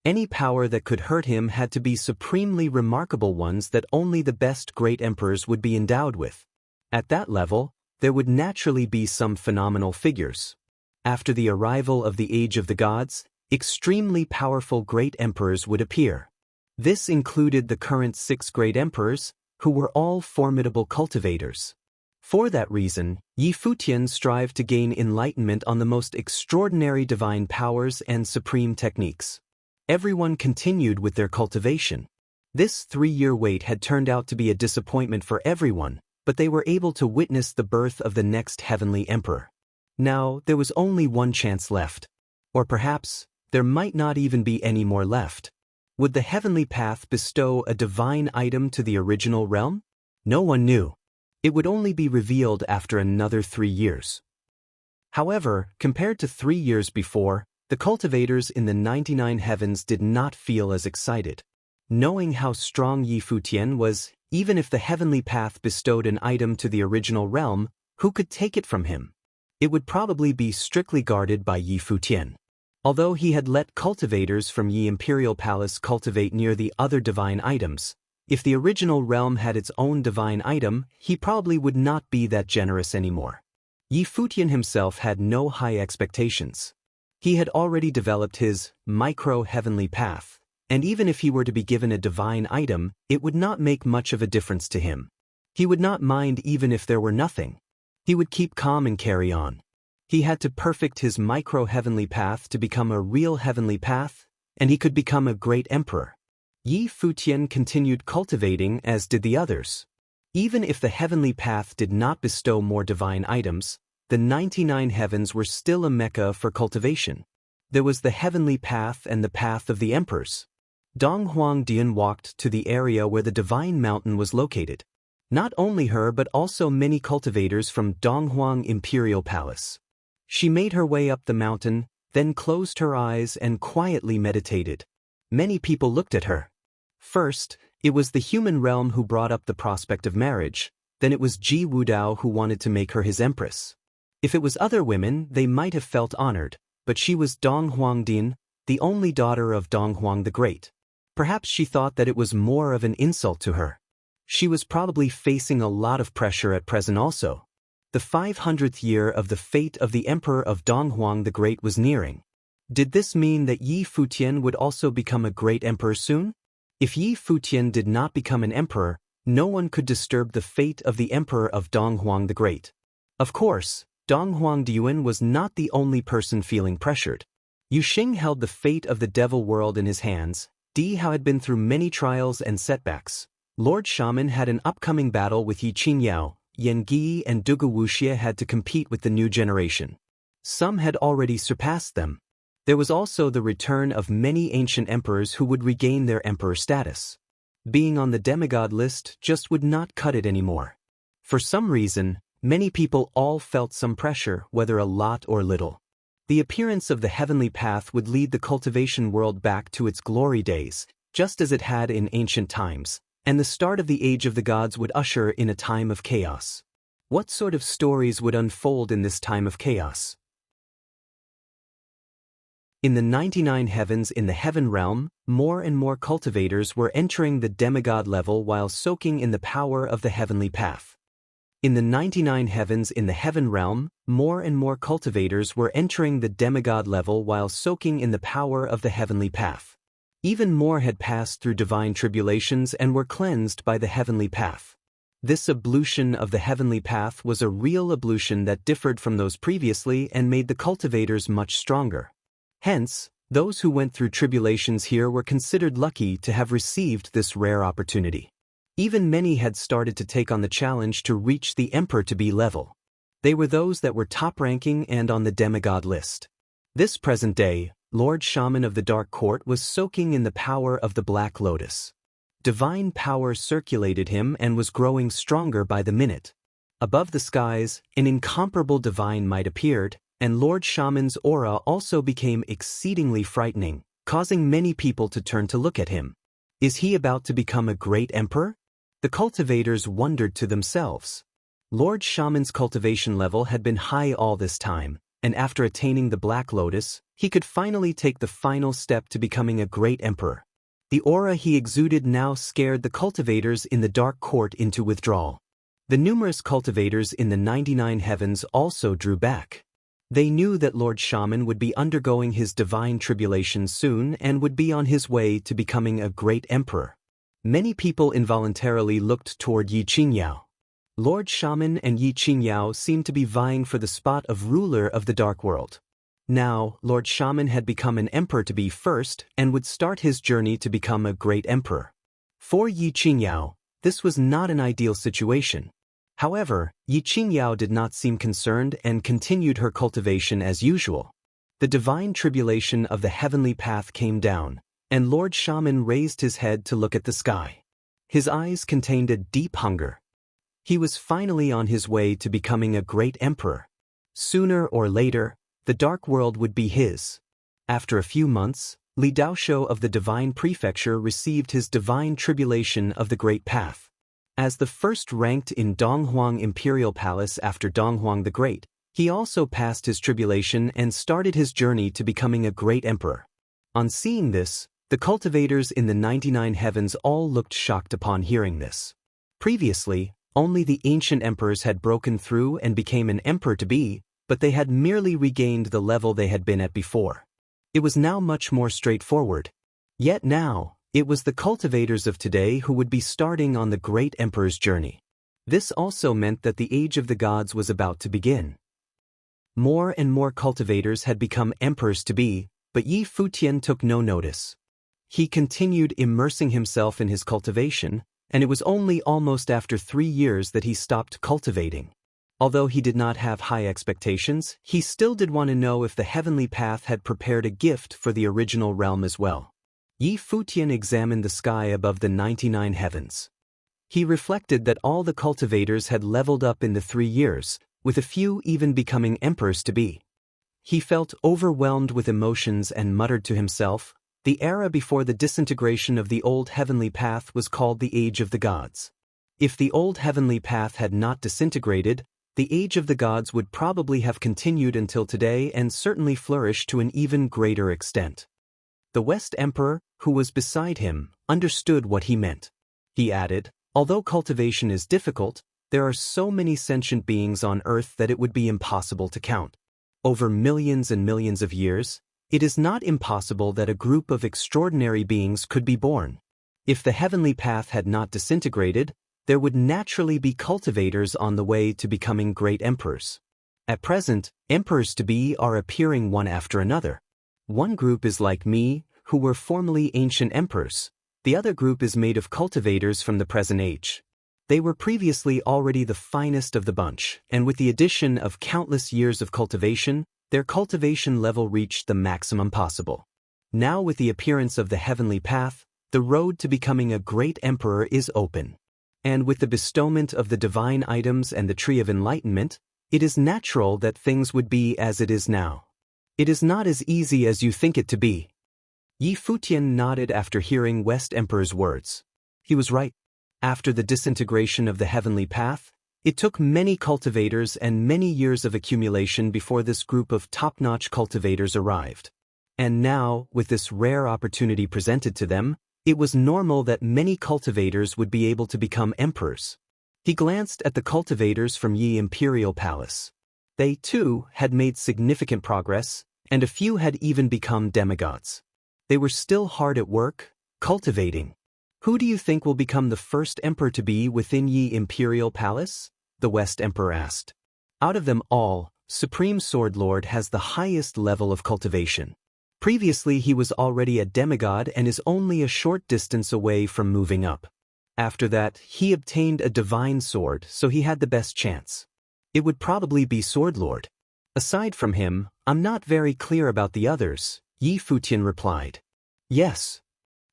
Any power that could hurt him had to be supremely remarkable ones that only the best great emperors would be endowed with. At that level, there would naturally be some phenomenal figures. After the arrival of the Age of the Gods, extremely powerful great emperors would appear. This included the current 6 great emperors, who were all formidable cultivators. For that reason, Yi Futian strived to gain enlightenment on the most extraordinary divine powers and supreme techniques. Everyone continued with their cultivation. This 3-year wait had turned out to be a disappointment for everyone, but they were able to witness the birth of the next heavenly emperor. Now, there was only one chance left. Or perhaps, there might not even be any more left. Would the heavenly path bestow a divine item to the original realm? No one knew. It would only be revealed after another 3 years. However, compared to 3 years before, the cultivators in the 99 heavens did not feel as excited. Knowing how strong Yi Futian was, even if the heavenly path bestowed an item to the original realm, who could take it from him? It would probably be strictly guarded by Yi Futian. Although he had let cultivators from Yi Imperial Palace cultivate near the other divine items, if the original realm had its own divine item, he probably would not be that generous anymore. Yi Futian himself had no high expectations. He had already developed his micro-heavenly path, and even if he were to be given a divine item, it would not make much of a difference to him. He would not mind even if there were nothing. He would keep calm and carry on. He had to perfect his micro-heavenly path to become a real heavenly path, and he could become a great emperor. Yi Futian continued cultivating as did the others. Even if the heavenly path did not bestow more divine items, the 99 heavens were still a mecca for cultivation. There was the heavenly path and the path of the emperors. Donghuang Dian walked to the area where the divine mountain was located. Not only her but also many cultivators from Donghuang Imperial Palace. She made her way up the mountain, then closed her eyes and quietly meditated. Many people looked at her. First, it was the human realm who brought up the prospect of marriage, then it was Ji Wudao who wanted to make her his empress. If it was other women, they might have felt honored, but she was Donghuang Dian, the only daughter of Donghuang the Great. Perhaps she thought that it was more of an insult to her. She was probably facing a lot of pressure at present also. The 500th year of the fate of the Emperor of Donghuang the Great was nearing. Did this mean that Yi Futian would also become a great emperor soon? If Yi Futian did not become an emperor, no one could disturb the fate of the Emperor of Donghuang the Great. Of course, Donghuang Dian was not the only person feeling pressured. Yu Xing held the fate of the devil world in his hands. Di Hao had been through many trials and setbacks. Lord Shaman had an upcoming battle with Yi Qingyao. Yan Gi and Dugu Wuxie had to compete with the new generation. Some had already surpassed them. There was also the return of many ancient emperors who would regain their emperor status. Being on the demigod list just would not cut it anymore. For some reason, many people all felt some pressure, whether a lot or little. The appearance of the heavenly path would lead the cultivation world back to its glory days, just as it had in ancient times, and the start of the age of the gods would usher in a time of chaos. What sort of stories would unfold in this time of chaos? In the 99 heavens in the heaven realm, more and more cultivators were entering the demigod level while soaking in the power of the heavenly path. In the 99 heavens in the heaven realm, more and more cultivators were entering the demigod level while soaking in the power of the heavenly path. Even more had passed through divine tribulations and were cleansed by the heavenly path. This ablution of the heavenly path was a real ablution that differed from those previously and made the cultivators much stronger. Hence, those who went through tribulations here were considered lucky to have received this rare opportunity. Even many had started to take on the challenge to reach the Emperor-to-be level. They were those that were top-ranking and on the demigod list. This present day, Lord Shaman of the Dark Court was soaking in the power of the Black Lotus. Divine power circulated him and was growing stronger by the minute. Above the skies, an incomparable divine might appeared, and Lord Shaman's aura also became exceedingly frightening, causing many people to turn to look at him. Is he about to become a great emperor? The cultivators wondered to themselves. Lord Shaman's cultivation level had been high all this time, and after attaining the Black Lotus, he could finally take the final step to becoming a great emperor. The aura he exuded now scared the cultivators in the Dark Court into withdrawal. The numerous cultivators in the 99 heavens also drew back. They knew that Lord Shaman would be undergoing his divine tribulation soon and would be on his way to becoming a great emperor. Many people involuntarily looked toward Yi Qingyao. Lord Shaman and Yi Qingyao seemed to be vying for the spot of ruler of the Dark World. Now, Lord Shaman had become an emperor-to-be first and would start his journey to become a great emperor. For Yi Qingyao, this was not an ideal situation. However, Yi Qingyao did not seem concerned and continued her cultivation as usual. The divine tribulation of the heavenly path came down, and Lord Shaman raised his head to look at the sky. His eyes contained a deep hunger. He was finally on his way to becoming a great emperor. Sooner or later, the Dark World would be his. After a few months, Li Daoshou of the Divine Prefecture received his divine tribulation of the Great Path. As the first ranked in Donghuang Imperial Palace after Donghuang the Great, he also passed his tribulation and started his journey to becoming a great emperor. On seeing this, the cultivators in the 99 heavens all looked shocked upon hearing this. Previously, only the ancient emperors had broken through and became an emperor-to-be, but they had merely regained the level they had been at before. It was now much more straightforward. Yet now, it was the cultivators of today who would be starting on the great emperor's journey. This also meant that the age of the gods was about to begin. More and more cultivators had become emperors-to-be, but Yi Futian took no notice. He continued immersing himself in his cultivation, and it was only almost after 3 years that he stopped cultivating. Although he did not have high expectations, he still did want to know if the heavenly path had prepared a gift for the original realm as well. Yi Futian examined the sky above the 99 heavens. He reflected that all the cultivators had leveled up in the 3 years, with a few even becoming emperors-to-be. He felt overwhelmed with emotions and muttered to himself, "The era before the disintegration of the old heavenly path was called the Age of the Gods. If the old heavenly path had not disintegrated, the Age of the Gods would probably have continued until today and certainly flourished to an even greater extent." The West Emperor, who was beside him, understood what he meant. He added, "Although cultivation is difficult, there are so many sentient beings on Earth that it would be impossible to count. Over millions and millions of years, it is not impossible that a group of extraordinary beings could be born. If the heavenly path had not disintegrated, there would naturally be cultivators on the way to becoming great emperors. At present, emperors-to-be are appearing one after another. One group is like me, who were formerly ancient emperors. The other group is made of cultivators from the present age. They were previously already the finest of the bunch, and with the addition of countless years of cultivation, their cultivation level reached the maximum possible. Now with the appearance of the heavenly path, the road to becoming a great emperor is open. And with the bestowment of the divine items and the Tree of Enlightenment, it is natural that things would be as it is now. It is not as easy as you think it to be." Yi Futian nodded after hearing West Emperor's words. He was right. After the disintegration of the heavenly path, it took many cultivators and many years of accumulation before this group of top-notch cultivators arrived. And now, with this rare opportunity presented to them, it was normal that many cultivators would be able to become emperors. He glanced at the cultivators from Yi Imperial Palace. They, too, had made significant progress, and a few had even become demigods. They were still hard at work, cultivating. "Who do you think will become the first emperor-to-be within Yi Imperial Palace?" the West Emperor asked. "Out of them all, Supreme Sword Lord has the highest level of cultivation. Previously he was already a demigod and is only a short distance away from moving up. After that, he obtained a divine sword, so he had the best chance. It would probably be Sword Lord. Aside from him, I'm not very clear about the others," Yi Futian replied. "Yes."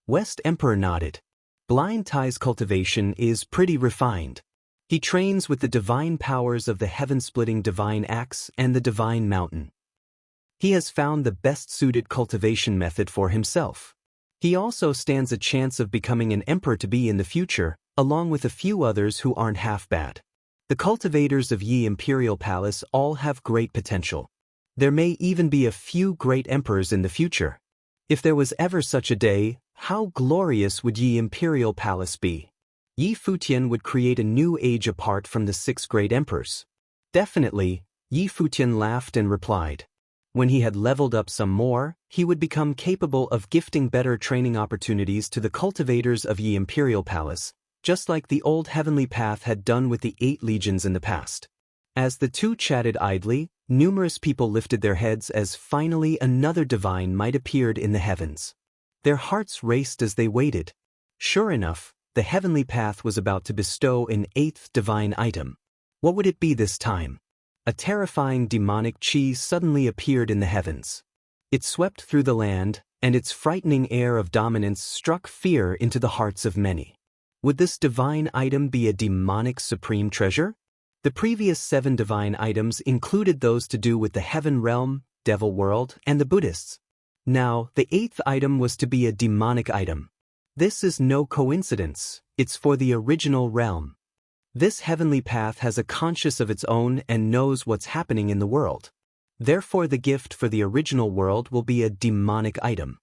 West Emperor nodded. Blind Tai's cultivation is pretty refined. He trains with the divine powers of the heaven-splitting divine axe and the divine mountain. He has found the best-suited cultivation method for himself. He also stands a chance of becoming an emperor-to-be in the future, along with a few others who aren't half bad. The cultivators of Yi Imperial Palace all have great potential. There may even be a few great emperors in the future. If there was ever such a day, how glorious would Yi Imperial Palace be? Yi Futian would create a new age apart from the 6 great emperors. Definitely, Yi Futian laughed and replied. When he had leveled up some more, he would become capable of gifting better training opportunities to the cultivators of Yi Imperial Palace, just like the old heavenly path had done with the 8 legions in the past. As the two chatted idly, numerous people lifted their heads as finally another divine might appeared in the heavens. Their hearts raced as they waited. Sure enough, the heavenly path was about to bestow an 8th divine item. What would it be this time? A terrifying demonic cheese suddenly appeared in the heavens. It swept through the land, and its frightening air of dominance struck fear into the hearts of many. Would this divine item be a demonic supreme treasure? The previous 7 divine items included those to do with the heaven realm, devil world, and the Buddhists. Now, the 8th item was to be a demonic item. This is no coincidence, it's for the original realm. This heavenly path has a conscience of its own and knows what's happening in the world. Therefore the gift for the original world will be a demonic item.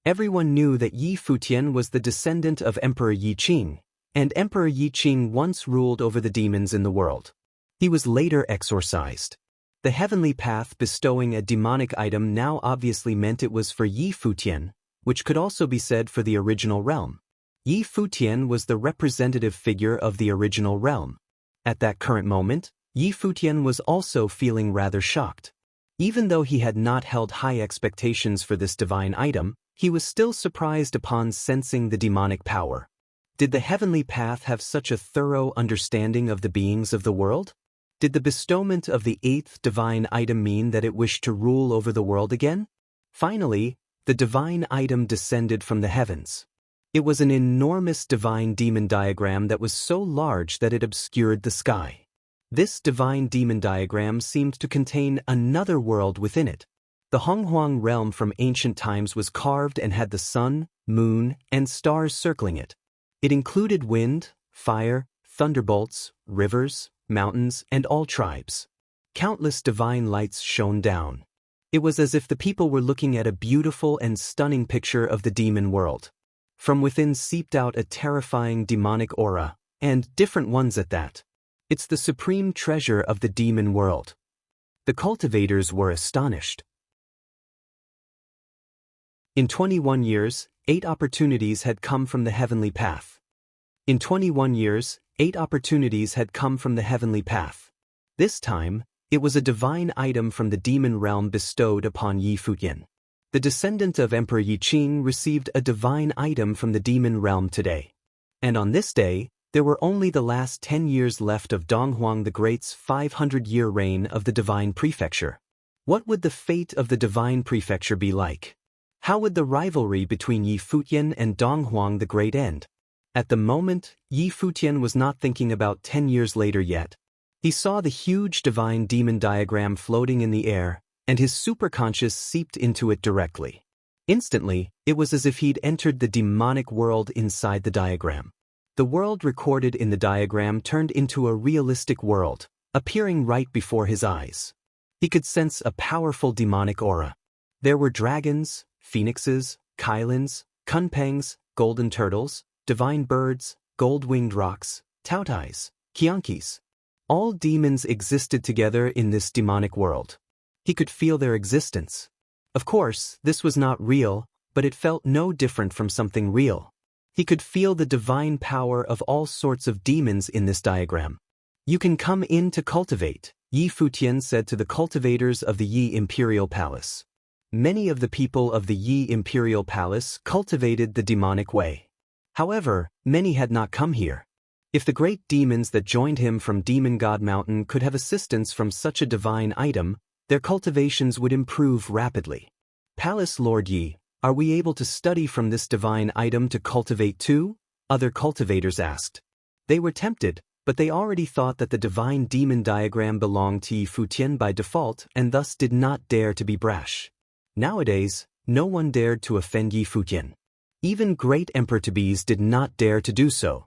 Everyone knew that Yi Futian was the descendant of Emperor Yi Qing, and Emperor Yi Qing once ruled over the demons in the world. He was later exorcised. The heavenly path bestowing a demonic item now obviously meant it was for Yi Futian, which could also be said for the original realm. Yi Futian was the representative figure of the original realm. At that current moment, Yi Futian was also feeling rather shocked. Even though he had not held high expectations for this divine item, he was still surprised upon sensing the demonic power. Did the heavenly path have such a thorough understanding of the beings of the world? Did the bestowment of the 8th divine item mean that it wished to rule over the world again? Finally, the divine item descended from the heavens. It was an enormous divine demon diagram that was so large that it obscured the sky. This divine demon diagram seemed to contain another world within it. The Honghuang realm from ancient times was carved and had the sun, moon, and stars circling it. It included wind, fire, thunderbolts, rivers, mountains, and all tribes. Countless divine lights shone down. It was as if the people were looking at a beautiful and stunning picture of the demon world. From within seeped out a terrifying demonic aura, and different ones at that. It's the supreme treasure of the demon world. The cultivators were astonished. In 21 years, 8 opportunities had come from the heavenly path. In 21 years, 8 opportunities had come from the heavenly path. This time, it was a divine item from the demon realm bestowed upon Yi Futian. The descendant of Emperor Yi Qing received a divine item from the demon realm today. And on this day, there were only the last 10 years left of Donghuang the Great's 500-year reign of the divine prefecture. What would the fate of the divine prefecture be like? How would the rivalry between Yi Futian and Donghuang the Great end? At the moment, Yi Futian was not thinking about 10 years later yet. He saw the huge divine demon diagram floating in the air, and his superconscious seeped into it directly. Instantly, it was as if he'd entered the demonic world inside the diagram. The world recorded in the diagram turned into a realistic world, appearing right before his eyes. He could sense a powerful demonic aura. There were dragons, phoenixes, kylins, kunpangs, golden turtles, divine birds, gold-winged rocks, tautais, kiankis. All demons existed together in this demonic world. He could feel their existence. Of course, this was not real, but it felt no different from something real. He could feel the divine power of all sorts of demons in this diagram. You can come in to cultivate, Yi Futian said to the cultivators of the Yi Imperial Palace. Many of the people of the Yi Imperial Palace cultivated the demonic way. However, many had not come here. If the great demons that joined him from Demon God Mountain could have assistance from such a divine item, their cultivations would improve rapidly. Palace Lord Yi, are we able to study from this divine item to cultivate too? Other cultivators asked. They were tempted, but they already thought that the divine demon diagram belonged to Yi Futian by default and thus did not dare to be brash. Nowadays, no one dared to offend Yi Futian. Even great emperor-to-bes did not dare to do so.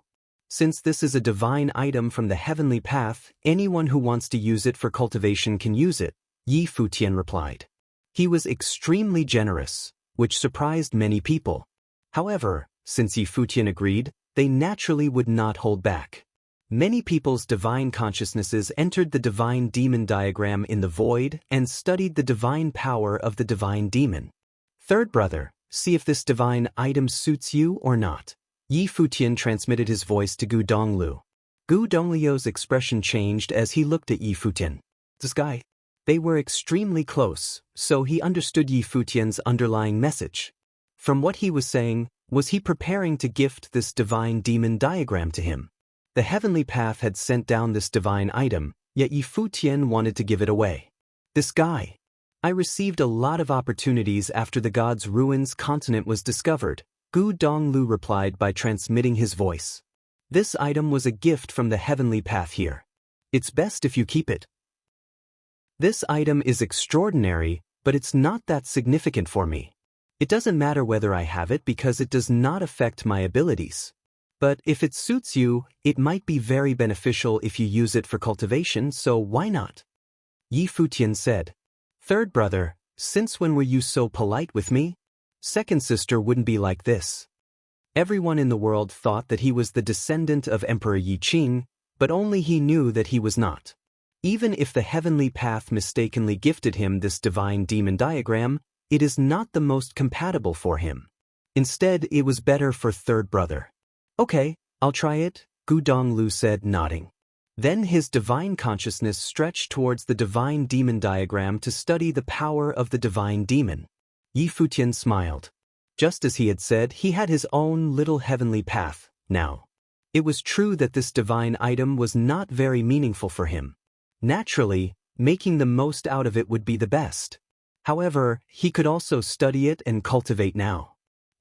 Since this is a divine item from the heavenly path, anyone who wants to use it for cultivation can use it, Yi Futian replied. He was extremely generous, which surprised many people. However, since Yi Futian agreed, they naturally would not hold back. Many people's divine consciousnesses entered the divine demon diagram in the void and studied the divine power of the divine demon. Third brother, see if this divine item suits you or not. Yi Futian transmitted his voice to Gu Donglu. Gu Donglio's expression changed as he looked at Yi Futian. This guy. They were extremely close, so he understood Yi Futian's underlying message. From what he was saying, was he preparing to gift this divine demon diagram to him? The heavenly path had sent down this divine item, yet Yi Futian wanted to give it away. This guy. I received a lot of opportunities after the God's Ruins continent was discovered, Gu Donglu replied by transmitting his voice. This item was a gift from the heavenly path here. It's best if you keep it. This item is extraordinary, but it's not that significant for me. It doesn't matter whether I have it because it does not affect my abilities. But if it suits you, it might be very beneficial if you use it for cultivation, so why not? Yi Futian said. Third brother, since when were you so polite with me? Second sister wouldn't be like this. Everyone in the world thought that he was the descendant of Emperor Yi Qing, but only he knew that he was not. Even if the heavenly path mistakenly gifted him this divine demon diagram, it is not the most compatible for him. Instead, it was better for third brother. Okay, I'll try it, Gu Donglu said, nodding. Then his divine consciousness stretched towards the divine demon diagram to study the power of the divine demon. Yi Futian smiled. Just as he had said, he had his own little heavenly path, now. It was true that this divine item was not very meaningful for him. Naturally, making the most out of it would be the best. However, he could also study it and cultivate now.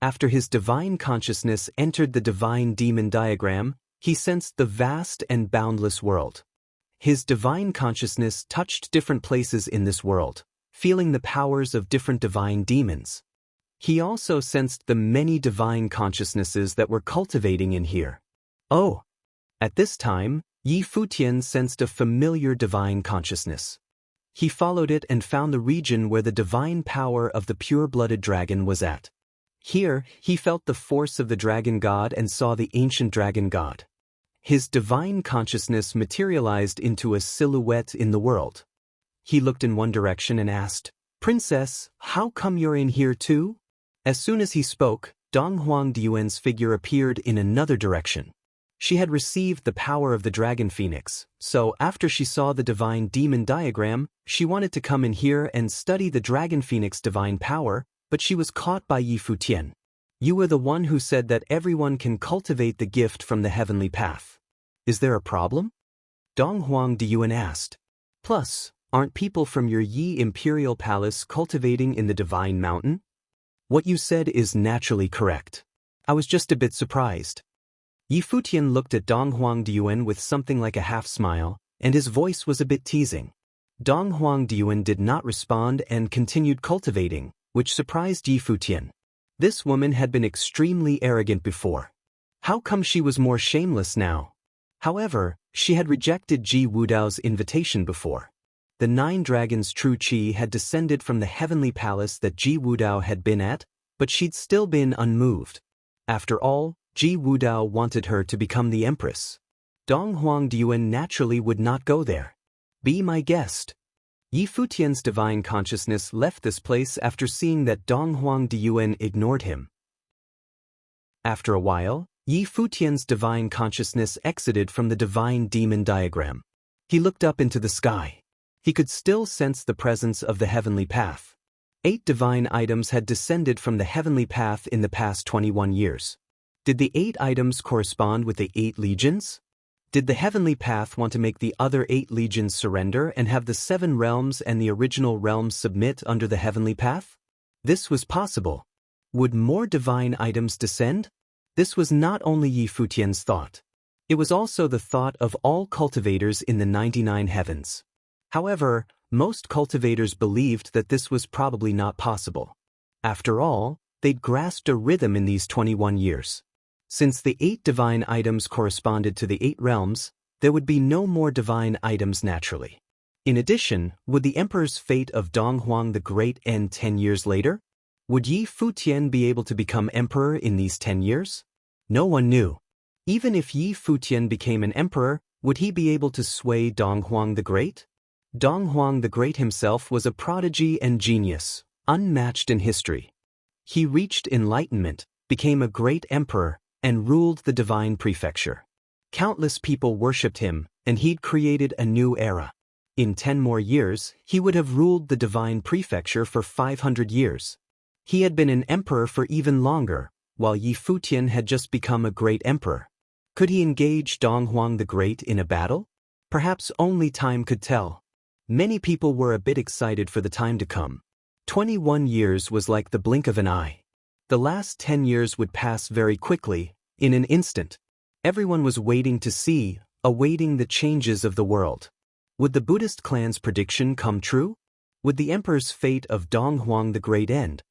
After his divine consciousness entered the divine demon diagram, he sensed the vast and boundless world. His divine consciousness touched different places in this world, feeling the powers of different divine demons. He also sensed the many divine consciousnesses that were cultivating in here. Oh! At this time, Yi Futian sensed a familiar divine consciousness. He followed it and found the region where the divine power of the pure-blooded dragon was at. Here, he felt the force of the dragon god and saw the ancient dragon god. His divine consciousness materialized into a silhouette in the world. He looked in one direction and asked, Princess, how come you're in here too? As soon as he spoke, Dong Huangdiuan's figure appeared in another direction. She had received the power of the dragon phoenix, so after she saw the divine demon diagram, she wanted to come in here and study the dragon phoenix divine power, but she was caught by Yi Futian. You were the one who said that everyone can cultivate the gift from the heavenly path. Is there a problem? Dong Huangdiuan asked. Plus, aren't people from your Yi Imperial Palace cultivating in the divine mountain? What you said is naturally correct. I was just a bit surprised. Yi Futian looked at Dong Huangdiuan with something like a half-smile, and his voice was a bit teasing. Dong Huangdiuan did not respond and continued cultivating, which surprised Yi Futian. This woman had been extremely arrogant before. How come she was more shameless now? However, she had rejected Ji Wudao's invitation before. The 9 dragons' true qi had descended from the heavenly palace that Ji Wudao had been at, but she'd still been unmoved. After all, Ji Wudao wanted her to become the empress. Dong Huangdiuan naturally would not go there. Be my guest. Yi Futian's divine consciousness left this place after seeing that Dong Huangdiuan ignored him. After a while, Yi Futian's divine consciousness exited from the divine demon diagram. He looked up into the sky. He could still sense the presence of the heavenly path. 8 divine items had descended from the heavenly path in the past 21 years. Did the 8 items correspond with the 8 legions? Did the heavenly path want to make the other 8 legions surrender and have the 7 realms and the original realms submit under the heavenly path? This was possible. Would more divine items descend? This was not only Yi Futian's thought. It was also the thought of all cultivators in the 99 heavens. However, most cultivators believed that this was probably not possible. After all, they'd grasped a rhythm in these 21 years. Since the 8 divine items corresponded to the 8 realms, there would be no more divine items naturally. In addition, would the emperor's fate of Dong Huang the Great end 10 years later? Would Yi Futian be able to become emperor in these 10 years? No one knew. Even if Yi Futian became an emperor, would he be able to sway Dong Huang the Great? Dong Huang the Great himself was a prodigy and genius, unmatched in history. He reached enlightenment, became a great emperor, and ruled the divine prefecture. Countless people worshipped him, and he'd created a new era. In 10 more years, he would have ruled the divine prefecture for 500 years. He had been an emperor for even longer, while Yi Futian had just become a great emperor. Could he engage Dong Huang the Great in a battle? Perhaps only time could tell. Many people were a bit excited for the time to come. 21 years was like the blink of an eye. The last 10 years would pass very quickly, in an instant. Everyone was waiting to see, awaiting the changes of the world. Would the Buddhist clan's prediction come true? Would the emperor's fate of Dong Huang the Great end?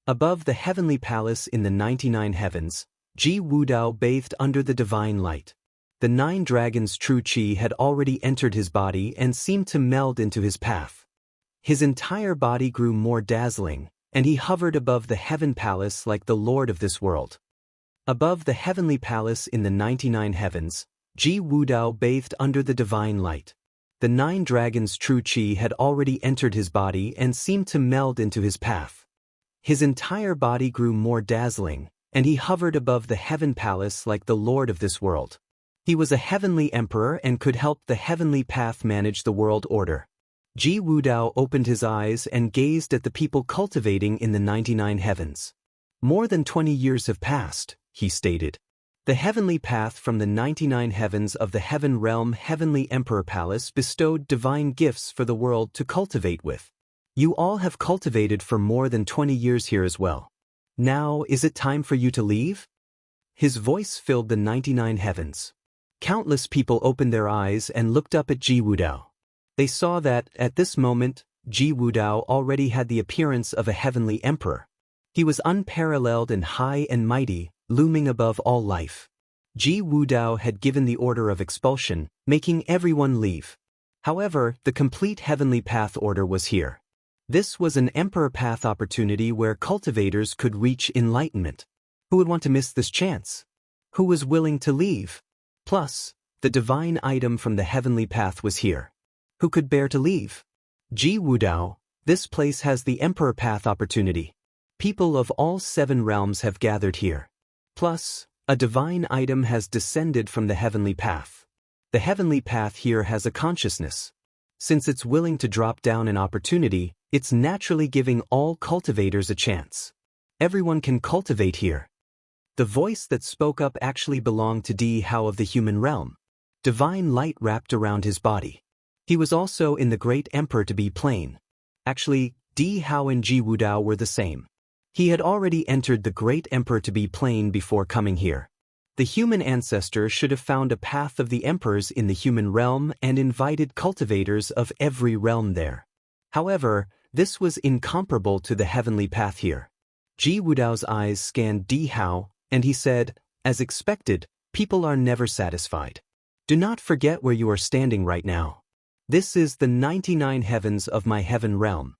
Above the heavenly palace in the 99 heavens, Ji Wudao bathed under the divine light. The 9 dragons' true qi had already entered his body and seemed to meld into his path. His entire body grew more dazzling, and he hovered above the heaven palace like the lord of this world. Above the heavenly palace in the 99 heavens, Ji Wudao bathed under the divine light. The 9 dragons' true qi had already entered his body and seemed to meld into his path. His entire body grew more dazzling, and he hovered above the heaven palace like the lord of this world. He was a heavenly emperor and could help the heavenly path manage the world order. Ji Wudao opened his eyes and gazed at the people cultivating in the 99 heavens. More than 20 years have passed, he stated. The heavenly path from the 99 heavens of the heaven realm heavenly emperor palace bestowed divine gifts for the world to cultivate with. You all have cultivated for more than 20 years here as well. Now is it time for you to leave? His voice filled the 99 heavens. Countless people opened their eyes and looked up at Ji Wudao. They saw that, at this moment, Ji Wudao already had the appearance of a heavenly emperor. He was unparalleled and high and mighty, looming above all life. Ji Wudao had given the order of expulsion, making everyone leave. However, the complete heavenly path order was here. This was an emperor path opportunity where cultivators could reach enlightenment. Who would want to miss this chance? Who was willing to leave? Plus, the divine item from the heavenly path was here. Who could bear to leave? Ji Wudao, this place has the emperor path opportunity. People of all 7 realms have gathered here. Plus, a divine item has descended from the heavenly path. The heavenly path here has a consciousness. Since it's willing to drop down an opportunity, it's naturally giving all cultivators a chance. Everyone can cultivate here. The voice that spoke up actually belonged to Di Hao of the human realm. Divine light wrapped around his body. He was also in the great emperor to be plain. Actually, Di Hao and Ji Wudao were the same. He had already entered the great emperor to be plain before coming here. The human ancestor should have found a path of the emperors in the human realm and invited cultivators of every realm there. However, this was incomparable to the heavenly path here. Ji Wudao's eyes scanned Di Hao, and he said, as expected, people are never satisfied. Do not forget where you are standing right now. This is the 99 heavens of my heaven realm.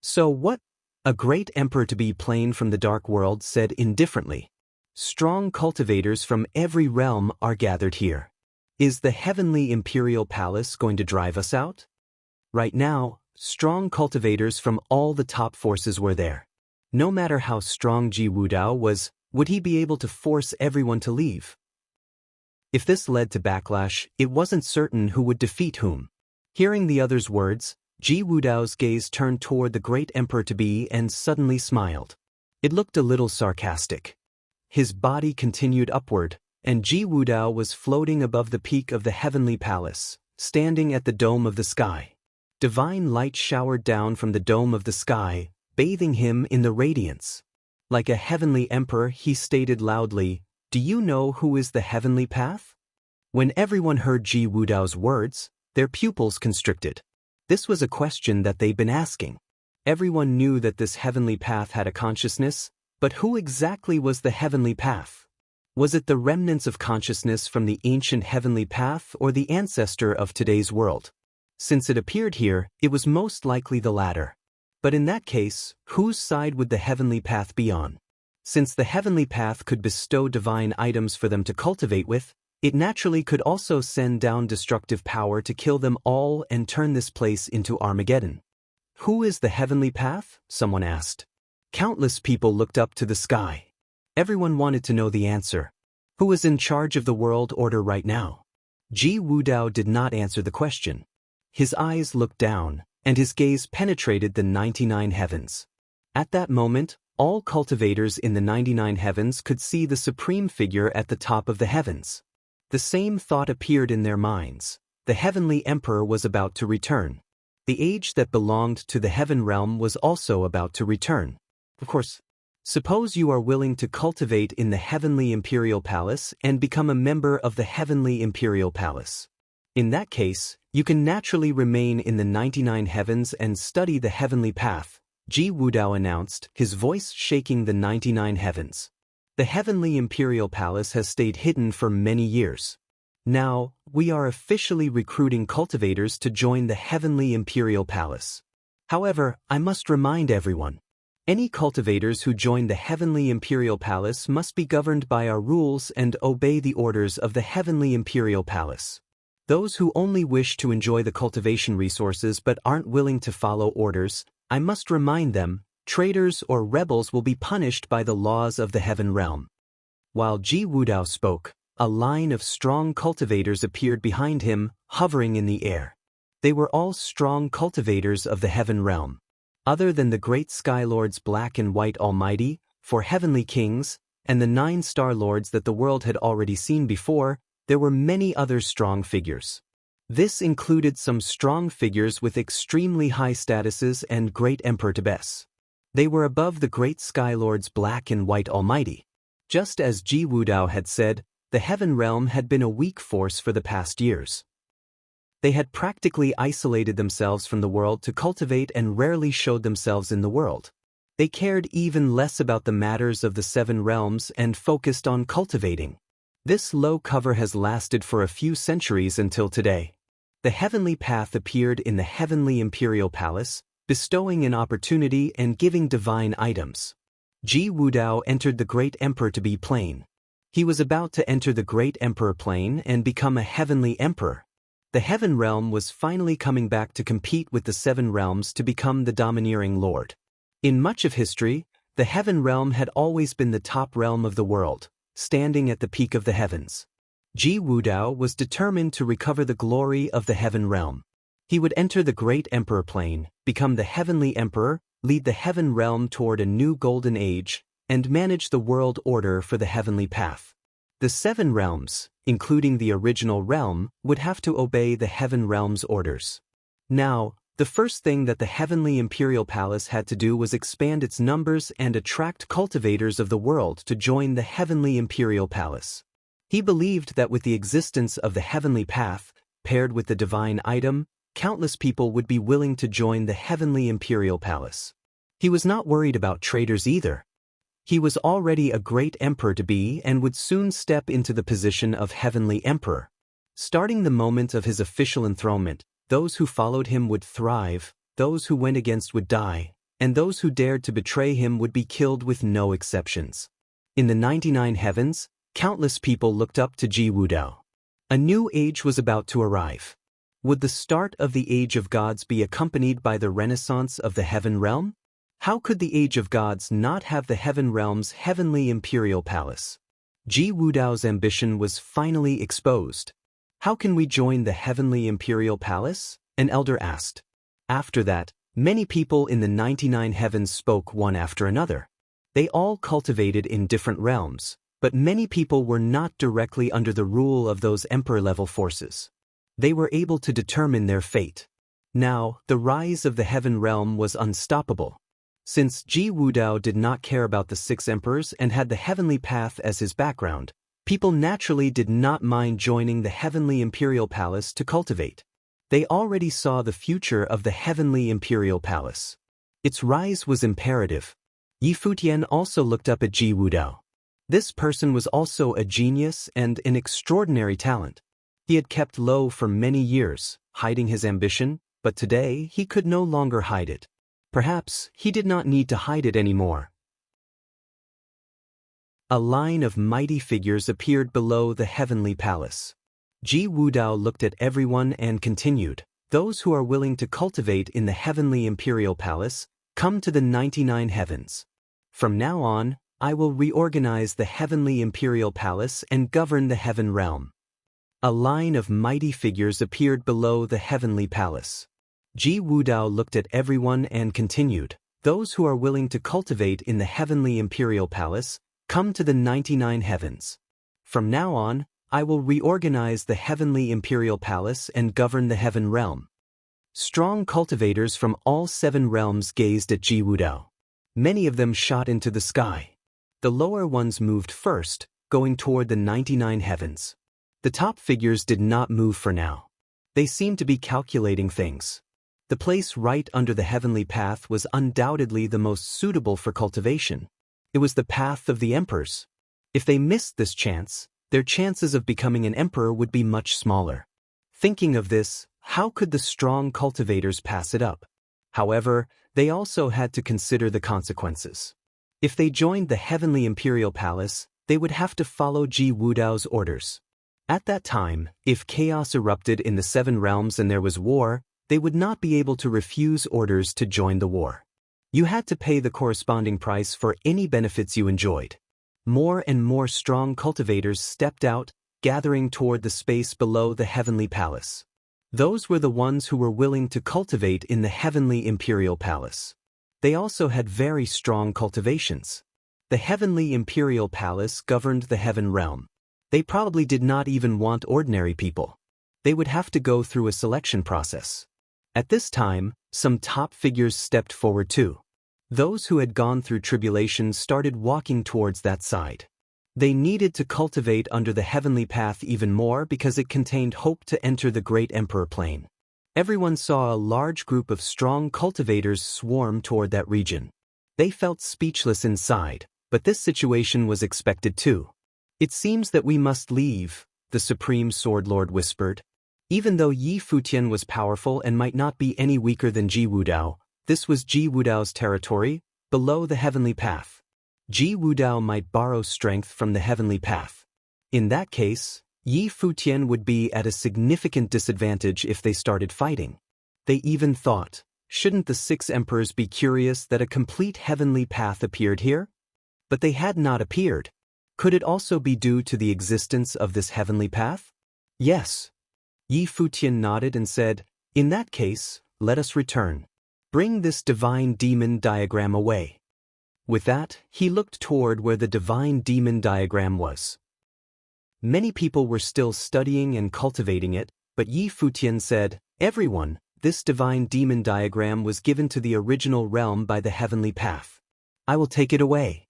So what? A great emperor to be plain from the dark world said indifferently. Strong cultivators from every realm are gathered here. Is the heavenly imperial palace going to drive us out? Right now, strong cultivators from all the top forces were there. No matter how strong Ji Wudao was, would he be able to force everyone to leave? If this led to backlash, it wasn't certain who would defeat whom. Hearing the other's words, Ji Wudao's gaze turned toward the great emperor-to-be and suddenly smiled. It looked a little sarcastic. His body continued upward, and Ji Wudao was floating above the peak of the heavenly palace, standing at the dome of the sky. Divine light showered down from the dome of the sky, bathing him in the radiance. Like a heavenly emperor, he stated loudly, "Do you know who is the heavenly path?" When everyone heard Ji Wudao's words, their pupils constricted. This was a question that they'd been asking. Everyone knew that this heavenly path had a consciousness, but who exactly was the heavenly path? Was it the remnants of consciousness from the ancient heavenly path or the ancestor of today's world? Since it appeared here, it was most likely the latter. But in that case, whose side would the heavenly path be on? Since the heavenly path could bestow divine items for them to cultivate with, it naturally could also send down destructive power to kill them all and turn this place into Armageddon. Who is the heavenly path? Someone asked. Countless people looked up to the sky. Everyone wanted to know the answer. Who was in charge of the world order right now? Ji Wudao did not answer the question. His eyes looked down, and his gaze penetrated the 99 heavens. At that moment, all cultivators in the 99 heavens could see the supreme figure at the top of the heavens. The same thought appeared in their minds. The heavenly emperor was about to return. The age that belonged to the heaven realm was also about to return. Of course, suppose you are willing to cultivate in the heavenly imperial palace and become a member of the heavenly imperial palace. In that case, you can naturally remain in the 99 heavens and study the heavenly path, Ji Wudao announced, his voice shaking the 99 heavens. The heavenly imperial palace has stayed hidden for many years. Now, we are officially recruiting cultivators to join the heavenly imperial palace. However, I must remind everyone, any cultivators who join the heavenly imperial palace must be governed by our rules and obey the orders of the heavenly imperial palace. Those who only wish to enjoy the cultivation resources but aren't willing to follow orders, I must remind them, traitors or rebels will be punished by the laws of the heaven realm. While Ji Wudao spoke, a line of strong cultivators appeared behind him, hovering in the air. They were all strong cultivators of the heaven realm. Other than the great sky lords Black and White Almighty, 4 heavenly kings, and the 9 star lords that the world had already seen before, there were many other strong figures. This included some strong figures with extremely high statuses and great Emperor Tebes. They were above the great sky lords Black and White Almighty. Just as Ji Wudao had said, the heaven realm had been a weak force for the past years. They had practically isolated themselves from the world to cultivate and rarely showed themselves in the world. They cared even less about the matters of the 7 realms and focused on cultivating. This low cover has lasted for a few centuries until today. The heavenly path appeared in the heavenly imperial palace, bestowing an opportunity and giving divine items. Ji Wudao entered the great emperor to be plain. He was about to enter the great emperor plane and become a heavenly emperor. The heaven realm was finally coming back to compete with the 7 realms to become the domineering lord. In much of history, the heaven realm had always been the top realm of the world, standing at the peak of the heavens. Ji Wudao was determined to recover the glory of the heaven realm. He would enter the great emperor plane, become the heavenly emperor, lead the heaven realm toward a new golden age, and manage the world order for the heavenly path. The 7 realms, including the original realm, would have to obey the heaven realm's orders. Now, the first thing that the heavenly imperial palace had to do was expand its numbers and attract cultivators of the world to join the heavenly imperial palace. He believed that with the existence of the heavenly path, paired with the divine item, countless people would be willing to join the heavenly imperial palace. He was not worried about traitors either. He was already a great emperor to be and would soon step into the position of heavenly emperor. Starting the moment of his official enthronement, those who followed him would thrive, those who went against would die, and those who dared to betray him would be killed with no exceptions. In the 99 heavens, countless people looked up to Ji Wudao. A new age was about to arrive. Would the start of the Age of Gods be accompanied by the renaissance of the heaven realm? How could the Age of Gods not have the heaven realm's heavenly imperial palace? Ji Wudao's ambition was finally exposed. How can we join the heavenly imperial palace? An elder asked. After that, many people in the 99 heavens spoke one after another. They all cultivated in different realms, but many people were not directly under the rule of those emperor-level forces. They were able to determine their fate. Now, the rise of the heaven realm was unstoppable. Since Ji Wudao did not care about the 6 emperors and had the heavenly path as his background, people naturally did not mind joining the heavenly imperial palace to cultivate. They already saw the future of the heavenly imperial palace. Its rise was imperative. Futian also looked up at Ji Wudao. This person was also a genius and an extraordinary talent. He had kept low for many years, hiding his ambition, but today he could no longer hide it. Perhaps he did not need to hide it anymore. A line of mighty figures appeared below the heavenly palace. Ji Wudao looked at everyone and continued, "Those who are willing to cultivate in the heavenly imperial palace, come to the 99 heavens. From now on, I will reorganize the heavenly imperial palace and govern the heaven realm. A line of mighty figures appeared below the heavenly palace. Ji Wudao looked at everyone and continued, "Those who are willing to cultivate in the heavenly imperial palace, come to the 99 heavens. From now on, I will reorganize the heavenly imperial palace and govern the heaven realm." Strong cultivators from all 7 realms gazed at Ji Wudao. Many of them shot into the sky. The lower ones moved first, going toward the 99 heavens. The top figures did not move for now. They seemed to be calculating things. The place right under the heavenly path was undoubtedly the most suitable for cultivation. It was the path of the emperors. If they missed this chance, their chances of becoming an emperor would be much smaller. Thinking of this, how could the strong cultivators pass it up? However, they also had to consider the consequences. If they joined the heavenly imperial palace, they would have to follow Ji Wudao's orders. At that time, if chaos erupted in the 7 realms and there was war, they would not be able to refuse orders to join the war. You had to pay the corresponding price for any benefits you enjoyed. More and more strong cultivators stepped out, gathering toward the space below the heavenly palace. Those were the ones who were willing to cultivate in the heavenly imperial palace. They also had very strong cultivations. The heavenly imperial palace governed the heaven realm. They probably did not even want ordinary people. They would have to go through a selection process. At this time, some top figures stepped forward too. Those who had gone through tribulation started walking towards that side. They needed to cultivate under the heavenly path even more because it contained hope to enter the great emperor plane. Everyone saw a large group of strong cultivators swarm toward that region. They felt speechless inside, but this situation was expected too. "It seems that we must leave," the Supreme Sword Lord whispered. Even though Yi Futian was powerful and might not be any weaker than Ji Wudao, this was Ji Wudao's territory, below the heavenly path. Ji Wudao might borrow strength from the heavenly path. In that case, Yi Futian would be at a significant disadvantage if they started fighting. They even thought, shouldn't the 6 emperors be curious that a complete heavenly path appeared here? But they had not appeared. Could it also be due to the existence of this heavenly path? Yes. Yi Futian nodded and said, "In that case, let us return. Bring this divine demon diagram away." With that, he looked toward where the divine demon diagram was. Many people were still studying and cultivating it, but Yi Futian said, "Everyone, this divine demon diagram was given to the original realm by the heavenly path. I will take it away."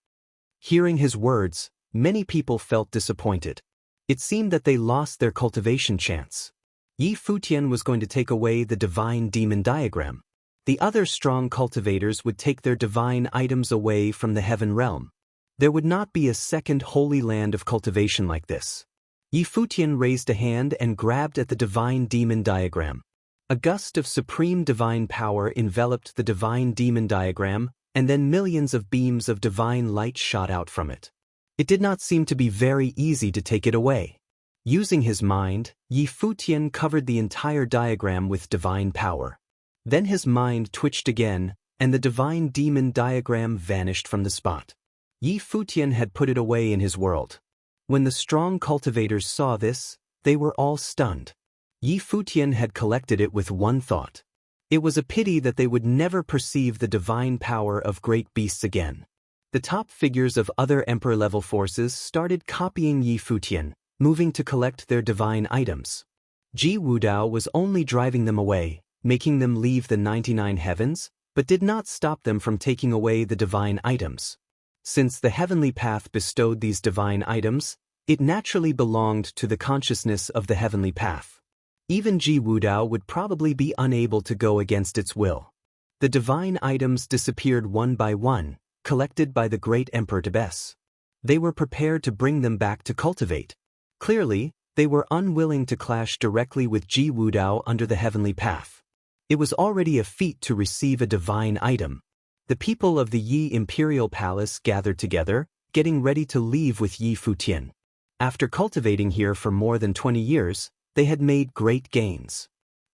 Hearing his words, many people felt disappointed. It seemed that they lost their cultivation chance. Yi Futian was going to take away the divine demon diagram. The other strong cultivators would take their divine items away from the heaven realm. There would not be a second holy land of cultivation like this. Yi Futian raised a hand and grabbed at the divine demon diagram. A gust of supreme divine power enveloped the divine demon diagram, and then millions of beams of divine light shot out from it. It did not seem to be very easy to take it away. Using his mind, Yi Futian covered the entire diagram with divine power. Then his mind twitched again, and the divine demon diagram vanished from the spot. Yi Futian had put it away in his world. When the strong cultivators saw this, they were all stunned. Yi Futian had collected it with one thought. It was a pity that they would never perceive the divine power of great beasts again. The top figures of other emperor-level forces started copying Yi Futian, moving to collect their divine items. Ji Wudao was only driving them away, making them leave the 99 heavens, but did not stop them from taking away the divine items. Since the heavenly path bestowed these divine items, it naturally belonged to the consciousness of the heavenly path. Even Ji Wudao would probably be unable to go against its will. The divine items disappeared one by one, collected by the great Emperor Tebes. They were prepared to bring them back to cultivate. Clearly, they were unwilling to clash directly with Ji Wudao under the heavenly path. It was already a feat to receive a divine item. The people of the Yi Imperial Palace gathered together, getting ready to leave with Yi Futian. After cultivating here for more than 20 years, they had made great gains.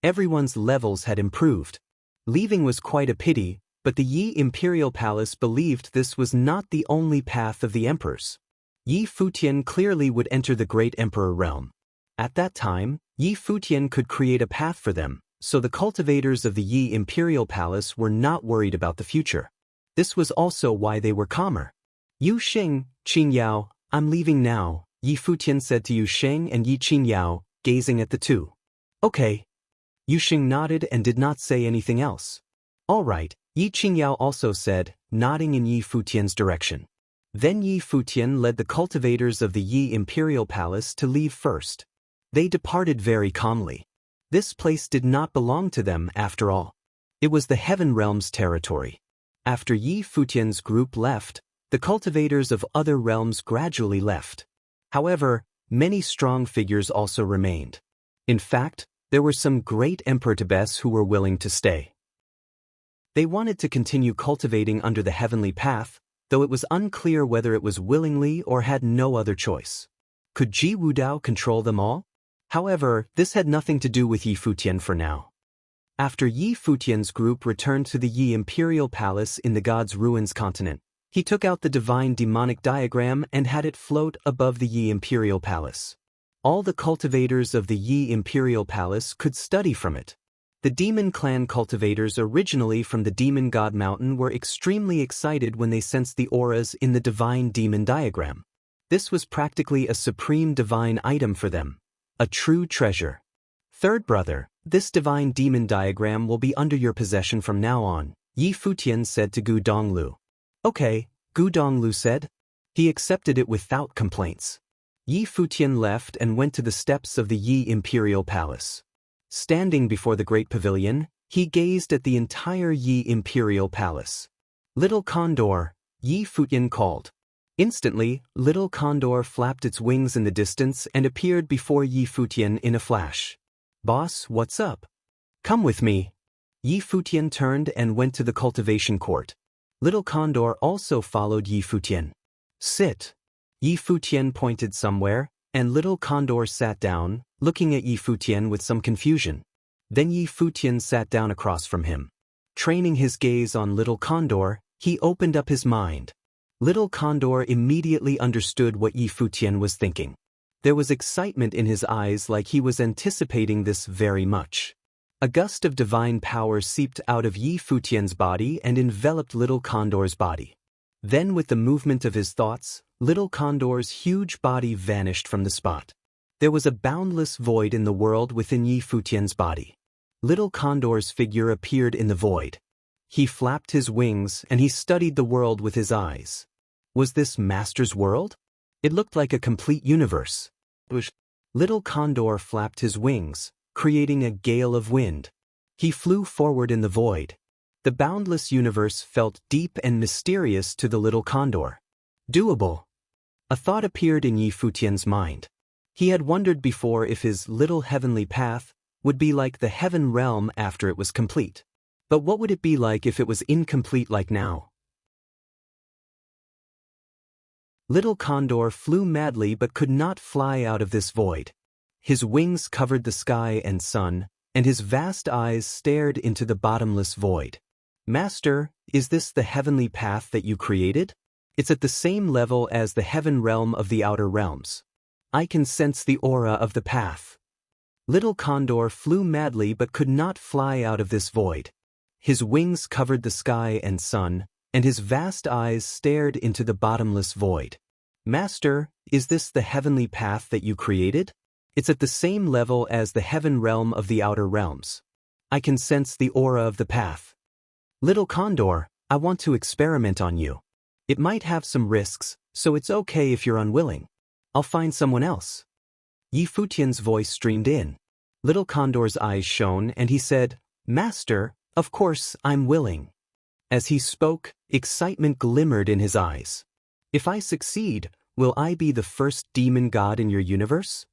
Everyone's levels had improved. Leaving was quite a pity, But the Yi Imperial Palace believed this was not the only path of the emperors. Yi Futian clearly would enter the Great Emperor realm. At that time, Yi Futian could create a path for them, so the cultivators of the Yi Imperial Palace were not worried about the future. This was also why they were calmer. Yu Xing, Qin Yao, I'm leaving now, Yi Futian said to Yu Xing and Yi Qin Yao, gazing at the two. Okay. Yu Xing nodded and did not say anything else. All right, Yi Qin Yao also said, nodding in Yi Futian's direction. Then Yi Futian led the cultivators of the Yi Imperial Palace to leave first. They departed very calmly. This place did not belong to them after all. It was the Heaven Realm's territory. After Yi Futian's group left, the cultivators of other realms gradually left. However, many strong figures also remained. In fact, there were some great emperors who were willing to stay. They wanted to continue cultivating under the heavenly path, though it was unclear whether it was willingly or had no other choice. Could Ji Wudao control them all? However, this had nothing to do with Yi Futian for now. After Yi Futian's group returned to the Yi Imperial Palace in the God's Ruins continent, he took out the divine demonic diagram and had it float above the Yi Imperial Palace. All the cultivators of the Yi Imperial Palace could study from it. The demon clan cultivators originally from the Demon God Mountain were extremely excited when they sensed the auras in the divine demon diagram. This was practically a supreme divine item for them, a true treasure. Third brother, this divine demon diagram will be under your possession from now on, Yi Futian said to Gu Donglu. Okay, Gu Donglu said. He accepted it without complaints. Yi Futian left and went to the steps of the Yi Imperial Palace. Standing before the great pavilion, he gazed at the entire Yi Imperial Palace. Little Condor, Yi Futian called. Instantly, Little Condor flapped its wings in the distance and appeared before Yi Futian in a flash. Boss, what's up? Come with me. Yi Futian turned and went to the cultivation court. Little Condor also followed Yi Futian. Sit. Yi Futian pointed somewhere, and Little Condor sat down, looking at Yi Futian with some confusion. Then Yi Futian sat down across from him. Training his gaze on Little Condor, he opened up his mind. Little Condor immediately understood what Yi Futian was thinking. There was excitement in his eyes like he was anticipating this very much. A gust of divine power seeped out of Yi Futian's body and enveloped Little Condor's body. Then with the movement of his thoughts, Little Condor's huge body vanished from the spot. There was a boundless void in the world within Yi Futian's body. Little Condor's figure appeared in the void. He flapped his wings and he studied the world with his eyes. Was this Master's world? It looked like a complete universe. Little Condor flapped his wings, creating a gale of wind. He flew forward in the void. The boundless universe felt deep and mysterious to the Little Condor. Doable. A thought appeared in Yi Futian's mind. He had wondered before if his little heavenly path would be like the heaven realm after it was complete. But what would it be like if it was incomplete like now? Little Condor flew madly but could not fly out of this void. His wings covered the sky and sun, and his vast eyes stared into the bottomless void. Master, is this the heavenly path that you created? It's at the same level as the heaven realm of the outer realms. I can sense the aura of the path. Little Condor flew madly but could not fly out of this void. His wings covered the sky and sun, and his vast eyes stared into the bottomless void. Master, is this the heavenly path that you created? It's at the same level as the heaven realm of the outer realms. I can sense the aura of the path. Little Condor, I want to experiment on you. It might have some risks, so it's okay if you're unwilling. I'll find someone else. Yi Futian's voice streamed in. Little Condor's eyes shone and he said, Master, of course, I'm willing. As he spoke, excitement glimmered in his eyes. If I succeed, will I be the first demon god in your universe?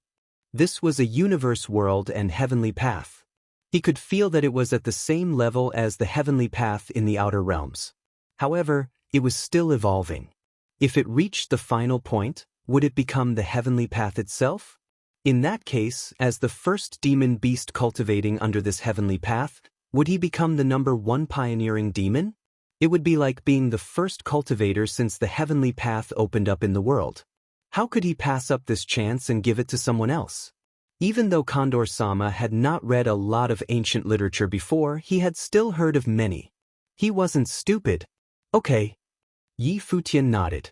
This was a universe world and heavenly path. He could feel that it was at the same level as the heavenly path in the outer realms. However, it was still evolving. If it reached the final point, would it become the heavenly path itself? In that case, as the first demon beast cultivating under this heavenly path, would he become the #1 pioneering demon? It would be like being the first cultivator since the heavenly path opened up in the world. How could he pass up this chance and give it to someone else? Even though Condor-sama had not read a lot of ancient literature before, he had still heard of many. He wasn't stupid. Okay. Yi Futian nodded.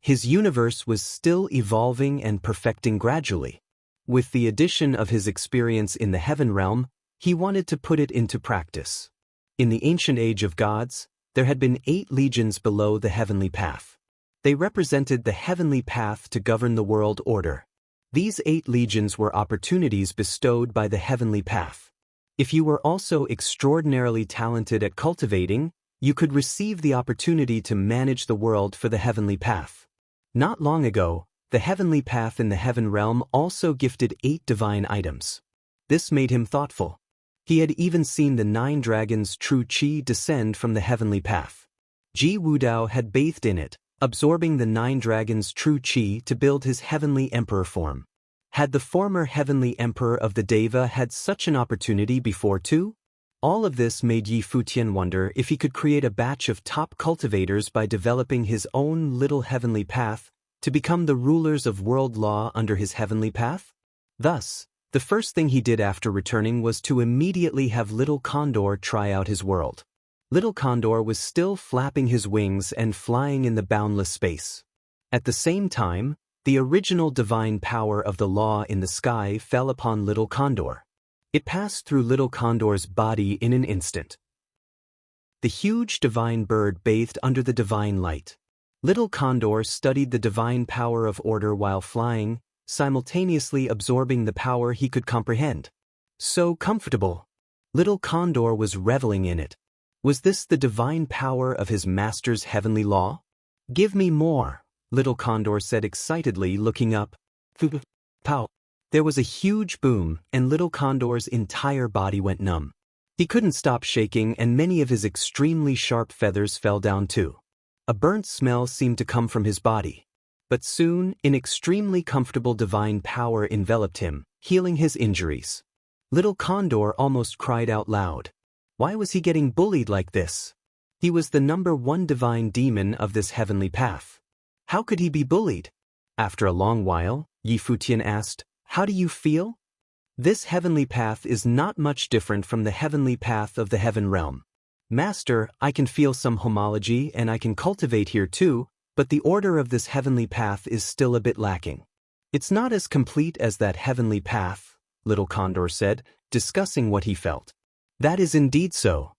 His universe was still evolving and perfecting gradually. With the addition of his experience in the heaven realm, he wanted to put it into practice. In the ancient age of gods, there had been 8 legions below the heavenly path. They represented the heavenly path to govern the world order. These 8 legions were opportunities bestowed by the heavenly path. If you were also extraordinarily talented at cultivating, you could receive the opportunity to manage the world for the heavenly path. Not long ago, the heavenly path in the heaven realm also gifted 8 divine items. This made him thoughtful. He had even seen the 9 dragons' true chi descend from the heavenly path. Ji Wudao had bathed in it, absorbing the 9 dragons' true chi to build his heavenly emperor form. Had the former heavenly emperor of the Deva had such an opportunity before too? All of this made Yi Futian wonder if he could create a batch of top cultivators by developing his own little heavenly path to become the rulers of world law under his heavenly path. Thus, the first thing he did after returning was to immediately have Little Condor try out his world. Little Condor was still flapping his wings and flying in the boundless space. At the same time, the original divine power of the law in the sky fell upon Little Condor. It passed through Little Condor's body in an instant. The huge divine bird bathed under the divine light. Little Condor studied the divine power of order while flying, simultaneously absorbing the power he could comprehend. So comfortable. Little Condor was reveling in it. Was this the divine power of his master's heavenly law? Give me more, Little Condor said excitedly, looking up. Pow! There was a huge boom, and Little Condor's entire body went numb. He couldn't stop shaking, and many of his extremely sharp feathers fell down too. A burnt smell seemed to come from his body. But soon, an extremely comfortable divine power enveloped him, healing his injuries. Little Condor almost cried out loud. Why was he getting bullied like this? He was the #1 divine demon of this heavenly path. How could he be bullied? After a long while, Yi Futian asked, "How do you feel?" This heavenly path is not much different from the heavenly path of the heaven realm. Master, I can feel some homology and I can cultivate here too, but the order of this heavenly path is still a bit lacking. It's not as complete as that heavenly path, Little Condor said, discussing what he felt. That is indeed so.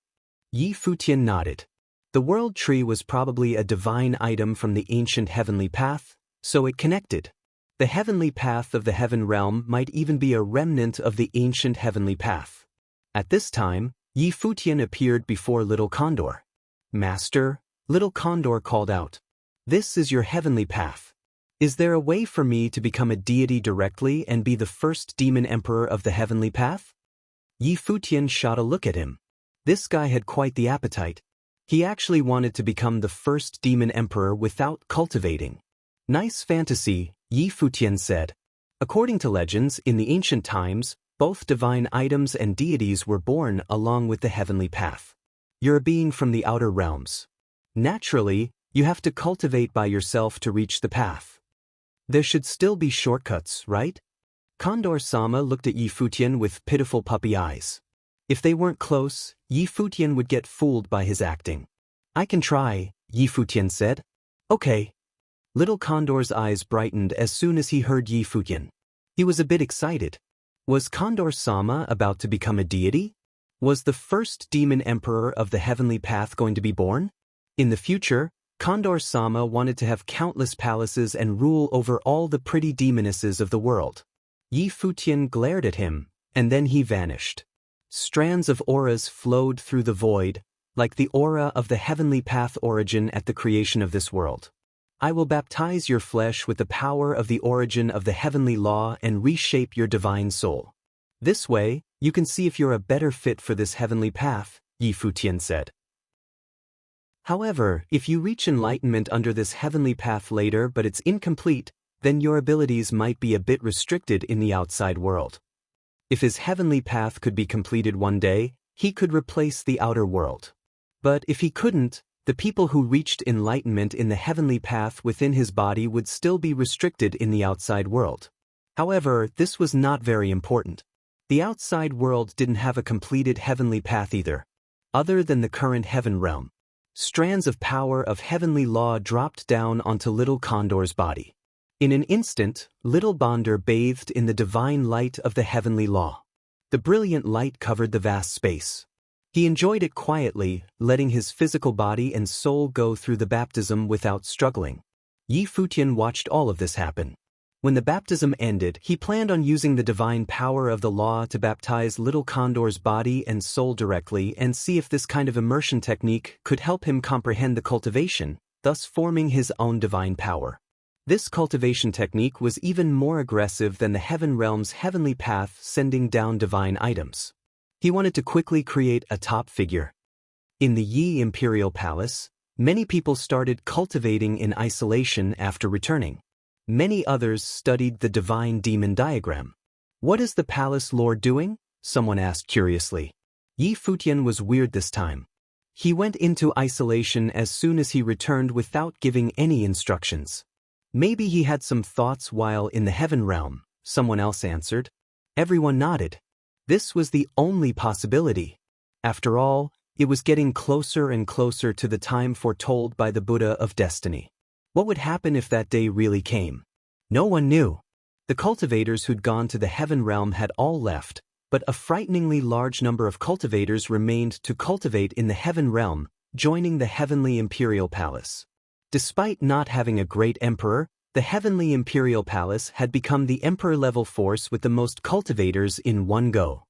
Yi Futian nodded. The world tree was probably a divine item from the ancient heavenly path, so it connected. The heavenly path of the heaven realm might even be a remnant of the ancient heavenly path. At this time, Yi Futian appeared before Little Condor. Master, Little Condor called out. This is your heavenly path. Is there a way for me to become a deity directly and be the first demon emperor of the heavenly path? Yi Futian shot a look at him. This guy had quite the appetite. He actually wanted to become the first demon emperor without cultivating. Nice fantasy, Yi Futian said. According to legends, in the ancient times, both divine items and deities were born along with the heavenly path. You're a being from the outer realms. Naturally, you have to cultivate by yourself to reach the path. There should still be shortcuts, right? Condor-sama looked at Yi Futian with pitiful puppy eyes. If they weren't close, Yi Futian would get fooled by his acting. I can try, Yi Futian said. Okay. Little Condor's eyes brightened as soon as he heard Yi Futian. He was a bit excited. Was Condor-sama about to become a deity? Was the first demon emperor of the heavenly path going to be born? In the future, Condor-sama wanted to have countless palaces and rule over all the pretty demonesses of the world. Yi Futian glared at him, and then he vanished. Strands of auras flowed through the void, like the aura of the heavenly path origin at the creation of this world. I will baptize your flesh with the power of the origin of the heavenly law and reshape your divine soul. This way, you can see if you're a better fit for this heavenly path, Yi Futian said. However, if you reach enlightenment under this heavenly path later but it's incomplete, then your abilities might be a bit restricted in the outside world. If his heavenly path could be completed one day, he could replace the outer world. But if he couldn't, The people who reached enlightenment in the heavenly path within his body would still be restricted in the outside world. However, this was not very important. The outside world didn't have a completed heavenly path either. Other than the current heaven realm, strands of power of heavenly law dropped down onto little Condor's body. In an instant, little Bonder bathed in the divine light of the heavenly law. The brilliant light covered the vast space. He enjoyed it quietly, letting his physical body and soul go through the baptism without struggling. Yi Futian watched all of this happen. When the baptism ended, he planned on using the divine power of the law to baptize little Condor's body and soul directly and see if this kind of immersion technique could help him comprehend the cultivation, thus forming his own divine power. This cultivation technique was even more aggressive than the heaven realm's heavenly path sending down divine items. He wanted to quickly create a top figure. In the Yi Imperial Palace, many people started cultivating in isolation after returning. Many others studied the divine demon diagram. "What is the palace lord doing?" someone asked curiously. Yi Futian was weird this time. He went into isolation as soon as he returned without giving any instructions. "Maybe he had some thoughts while in the heaven realm," someone else answered. Everyone nodded. This was the only possibility. After all, it was getting closer and closer to the time foretold by the Buddha of destiny. What would happen if that day really came? No one knew. The cultivators who'd gone to the heaven realm had all left, but a frighteningly large number of cultivators remained to cultivate in the heaven realm, joining the heavenly imperial palace. Despite not having a great emperor, the heavenly imperial palace had become the emperor-level force with the most cultivators in one go.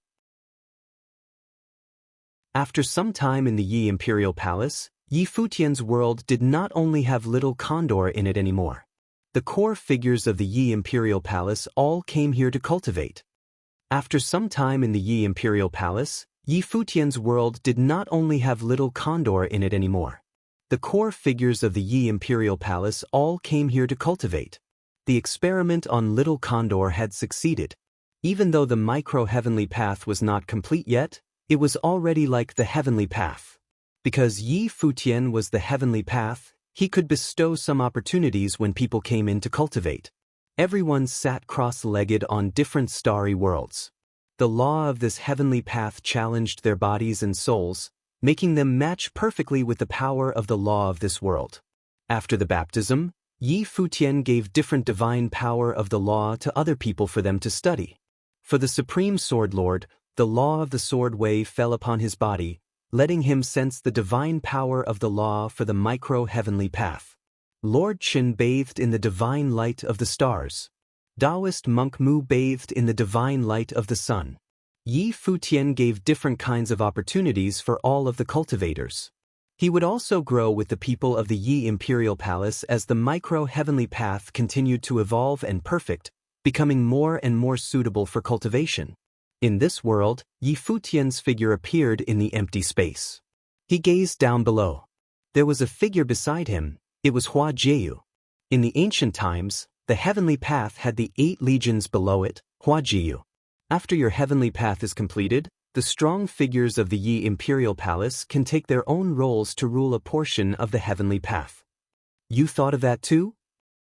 After some time in the Yi imperial palace, Yi Futian's world did not only have little Condor in it anymore. The core figures of the Yi imperial palace all came here to cultivate. After some time in the Yi imperial palace, Yi Futian's world did not only have little Condor in it anymore. The core figures of the Yi Imperial Palace all came here to cultivate. The experiment on Little Condor had succeeded. Even though the micro-heavenly path was not complete yet, it was already like the heavenly path. Because Yi Futian was the heavenly path, he could bestow some opportunities when people came in to cultivate. Everyone sat cross-legged on different starry worlds. The law of this heavenly path challenged their bodies and souls, making them match perfectly with the power of the law of this world. After the baptism, Yi Futian gave different divine power of the law to other people for them to study. For the Supreme Sword Lord, the law of the sword wave fell upon his body, letting him sense the divine power of the law for the micro-heavenly path. Lord Qin bathed in the divine light of the stars. Taoist monk Mu bathed in the divine light of the sun. Yi Futian gave different kinds of opportunities for all of the cultivators. He would also grow with the people of the Yi Imperial Palace as the micro-heavenly path continued to evolve and perfect, becoming more and more suitable for cultivation. In this world, Yi Futian's figure appeared in the empty space. He gazed down below. There was a figure beside him. It was Hua Jiu. In the ancient times, the heavenly path had the 8 legions below it, Hua Jiu. After your heavenly path is completed, the strong figures of the Yi Imperial Palace can take their own roles to rule a portion of the heavenly path. You thought of that too?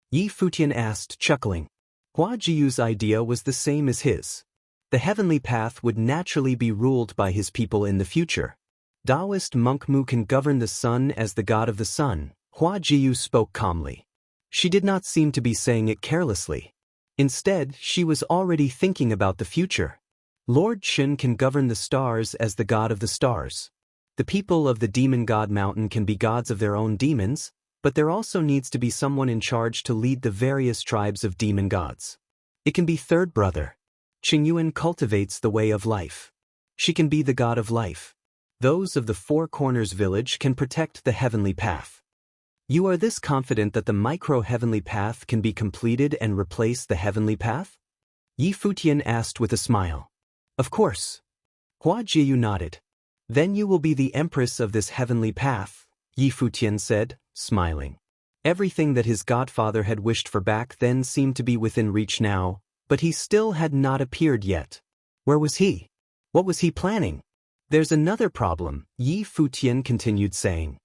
Yi Futian asked, chuckling. Hua Jiu's idea was the same as his. The heavenly path would naturally be ruled by his people in the future. Taoist monk Mu can govern the sun as the god of the sun, Hua Jiu spoke calmly. She did not seem to be saying it carelessly. Instead, she was already thinking about the future. Lord Qin can govern the stars as the god of the stars. The people of the demon god mountain can be gods of their own demons, but there also needs to be someone in charge to lead the various tribes of demon gods. It can be third brother. Qingyuan cultivates the way of life. She can be the god of life. Those of the Four Corners village can protect the heavenly path. You are this confident that the micro-heavenly path can be completed and replace the heavenly path? Yi Futian asked with a smile. Of course. Hua Jiu nodded. Then you will be the empress of this heavenly path, Yi Futian said, smiling. Everything that his godfather had wished for back then seemed to be within reach now, but he still had not appeared yet. Where was he? What was he planning? There's another problem, Yi Futian continued saying.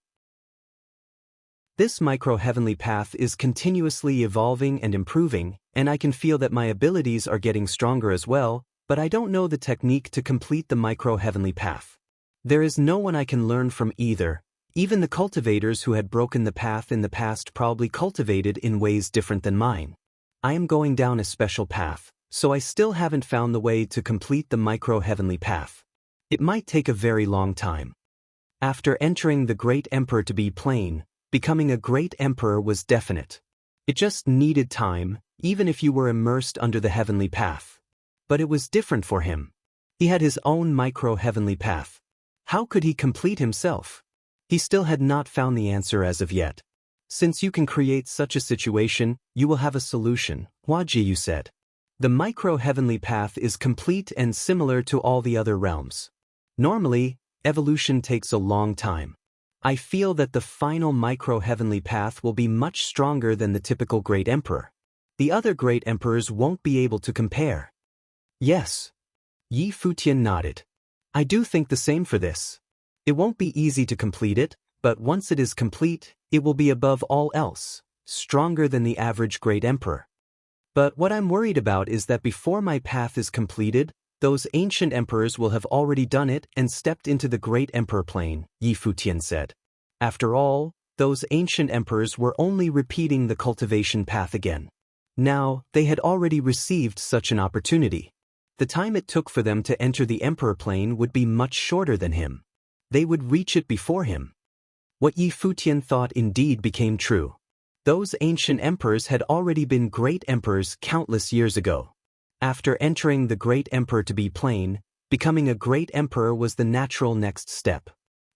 This micro-heavenly path is continuously evolving and improving, and I can feel that my abilities are getting stronger as well, but I don't know the technique to complete the micro-heavenly path. There is no one I can learn from either. Even the cultivators who had broken the path in the past probably cultivated in ways different than mine. I am going down a special path, so I still haven't found the way to complete the micro-heavenly path. It might take a very long time. After entering the Great Emperor to be plain, becoming a Great Emperor was definite. It just needed time, even if you were immersed under the heavenly path. But it was different for him. He had his own micro-heavenly path. How could he complete himself? He still had not found the answer as of yet. Since you can create such a situation, you will have a solution, Hua Jiyu said. The micro-heavenly path is complete and similar to all the other realms. Normally, evolution takes a long time. I feel that the final micro-heavenly path will be much stronger than the typical Great Emperor. The other Great Emperors won't be able to compare. Yes. Yi Futian nodded. I do think the same for this. It won't be easy to complete it, but once it is complete, it will be above all else, stronger than the average Great Emperor. But what I'm worried about is that before my path is completed, those ancient emperors will have already done it and stepped into the Great Emperor plane, Yi Futian said. After all, those ancient emperors were only repeating the cultivation path again. Now, they had already received such an opportunity. The time it took for them to enter the Emperor plane would be much shorter than him. They would reach it before him. What Yi Futian thought indeed became true. Those ancient emperors had already been great emperors countless years ago. After entering the Great Emperor to be plain, becoming a Great Emperor was the natural next step.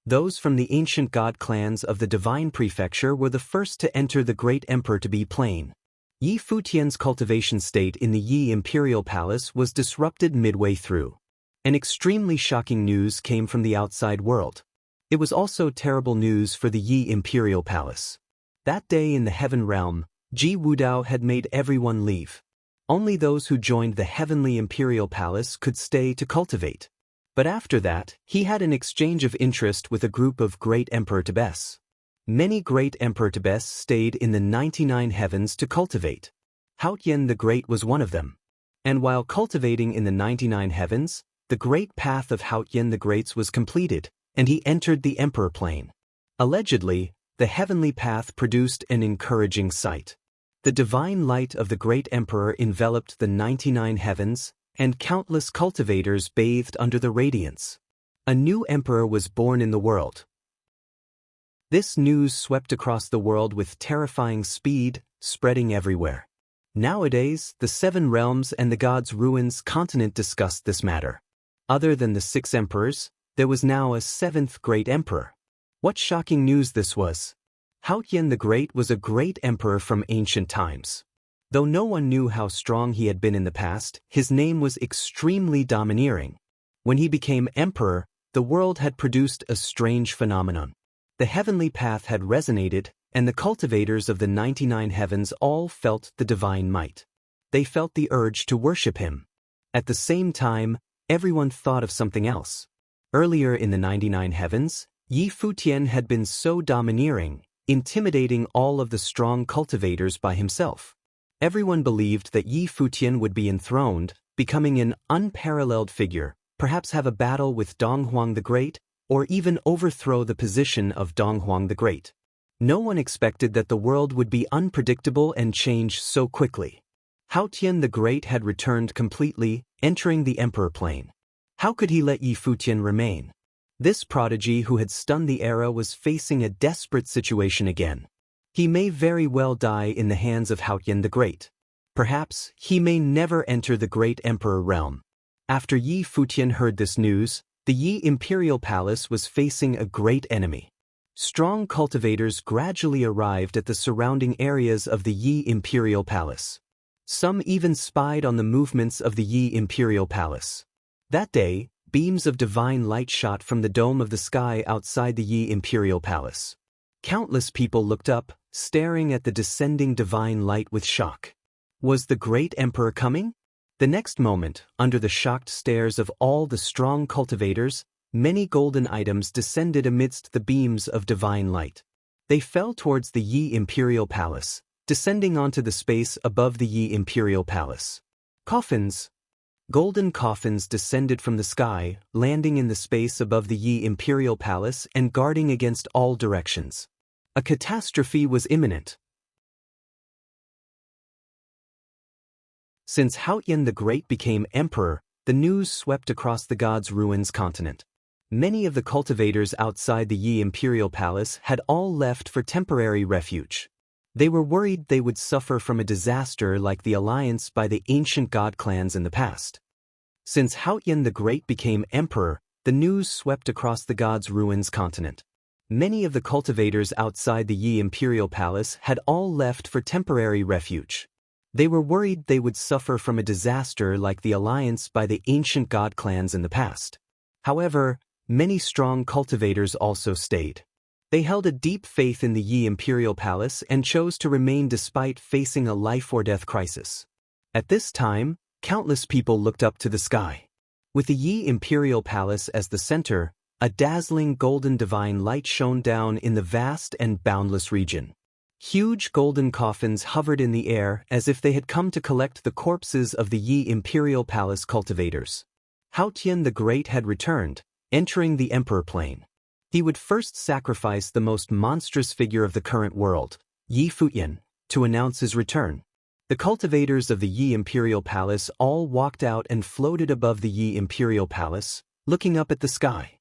Those from the ancient god clans of the Divine Prefecture were the first to enter the Great Emperor to be plain. Yi Futian's cultivation state in the Yi Imperial Palace was disrupted midway through. An extremely shocking news came from the outside world. It was also terrible news for the Yi Imperial Palace. That day in the Heaven Realm, Ji Wudao had made everyone leave. Only those who joined the Heavenly Imperial Palace could stay to cultivate. But after that, he had an exchange of interest with a group of Great Emperor Tibes. Many Great Emperor Tibes stayed in the 99 heavens to cultivate. Haotian the Great was one of them. And while cultivating in the 99 heavens, the great path of Haotian the Great's was completed, and he entered the Emperor plane. Allegedly, the heavenly path produced an encouraging sight. The divine light of the Great Emperor enveloped the 99 heavens, and countless cultivators bathed under the radiance. A new emperor was born in the world. This news swept across the world with terrifying speed, spreading everywhere. Nowadays, the 7 realms and the gods' ruins continent discussed this matter. Other than the 6 emperors, there was now a 7th Great Emperor. What shocking news this was! Haotian the Great was a great emperor from ancient times. Though no one knew how strong he had been in the past, his name was extremely domineering. When he became emperor, the world had produced a strange phenomenon. The heavenly path had resonated, and the cultivators of the 99 heavens all felt the divine might. They felt the urge to worship him. At the same time, everyone thought of something else. Earlier in the 99 heavens, Yi Futian had been so domineering, intimidating all of the strong cultivators by himself. Everyone believed that Yi Futian would be enthroned, becoming an unparalleled figure, perhaps have a battle with Donghuang the Great, or even overthrow the position of Donghuang the Great. No one expected that the world would be unpredictable and change so quickly. Haotian the Great had returned completely, entering the Emperor plane. How could he let Yi Futian remain? This prodigy who had stunned the era was facing a desperate situation again. He may very well die in the hands of Haotian the Great. Perhaps he may never enter the Great Emperor realm. After Yi Futian heard this news, the Yi Imperial Palace was facing a great enemy. Strong cultivators gradually arrived at the surrounding areas of the Yi Imperial Palace. Some even spied on the movements of the Yi Imperial Palace. That day, beams of divine light shot from the dome of the sky outside the Yi Imperial Palace. Countless people looked up, staring at the descending divine light with shock. Was the great emperor coming? The next moment, under the shocked stares of all the strong cultivators, many golden items descended amidst the beams of divine light. They fell towards the Yi Imperial Palace, descending onto the space above the Yi Imperial Palace. Coffins. Golden coffins descended from the sky, landing in the space above the Yi Imperial Palace and guarding against all directions. A catastrophe was imminent. Since Futian the Great became emperor, the news swept across the gods' ruins continent. Many of the cultivators outside the Yi Imperial Palace had all left for temporary refuge. They were worried they would suffer from a disaster like the alliance by the ancient god clans in the past. Since Futian the Great became emperor, the news swept across the gods' ruins continent. Many of the cultivators outside the Yi Imperial Palace had all left for temporary refuge. They were worried they would suffer from a disaster like the alliance by the ancient god clans in the past. However, many strong cultivators also stayed. They held a deep faith in the Yi Imperial Palace and chose to remain despite facing a life-or-death crisis. At this time, countless people looked up to the sky. With the Yi Imperial Palace as the center, a dazzling golden divine light shone down in the vast and boundless region. Huge golden coffins hovered in the air as if they had come to collect the corpses of the Yi Imperial Palace cultivators. Futian the Great had returned, entering the Emperor Plane. He would first sacrifice the most monstrous figure of the current world, Yi Futian, to announce his return. The cultivators of the Yi Imperial Palace all walked out and floated above the Yi Imperial Palace, looking up at the sky.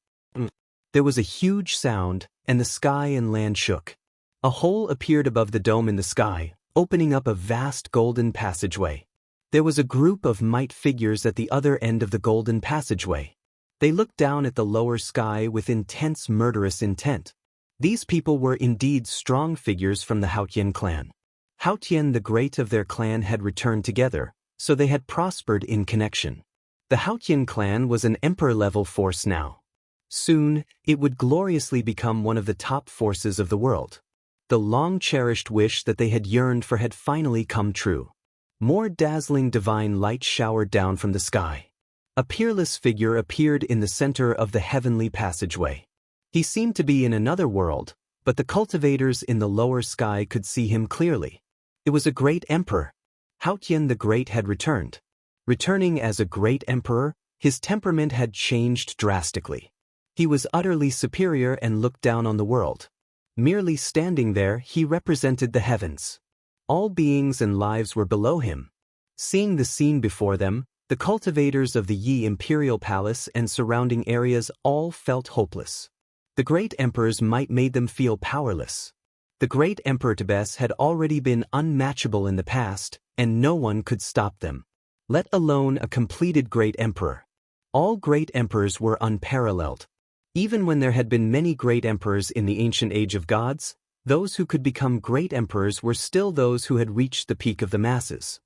There was a huge sound, and the sky and land shook. A hole appeared above the dome in the sky, opening up a vast golden passageway. There was a group of might figures at the other end of the golden passageway. They looked down at the lower sky with intense murderous intent. These people were indeed strong figures from the Futian clan. Futian the Great of their clan had returned together, so they had prospered in connection. The Futian clan was an emperor-level force now. Soon, it would gloriously become one of the top forces of the world. The long-cherished wish that they had yearned for had finally come true. More dazzling divine light showered down from the sky. A peerless figure appeared in the center of the heavenly passageway. He seemed to be in another world, but the cultivators in the lower sky could see him clearly. It was a great emperor. Futian the Great had returned. Returning as a great emperor, his temperament had changed drastically. He was utterly superior and looked down on the world. Merely standing there, he represented the heavens. All beings and lives were below him. Seeing the scene before them, the cultivators of the Yi Imperial Palace and surrounding areas all felt hopeless. The great emperor's might made them feel powerless. The great Emperor Tebes had already been unmatchable in the past, and no one could stop them. Let alone a completed great emperor. All great emperors were unparalleled. Even when there had been many great emperors in the ancient age of gods, those who could become great emperors were still those who had reached the peak of the masses.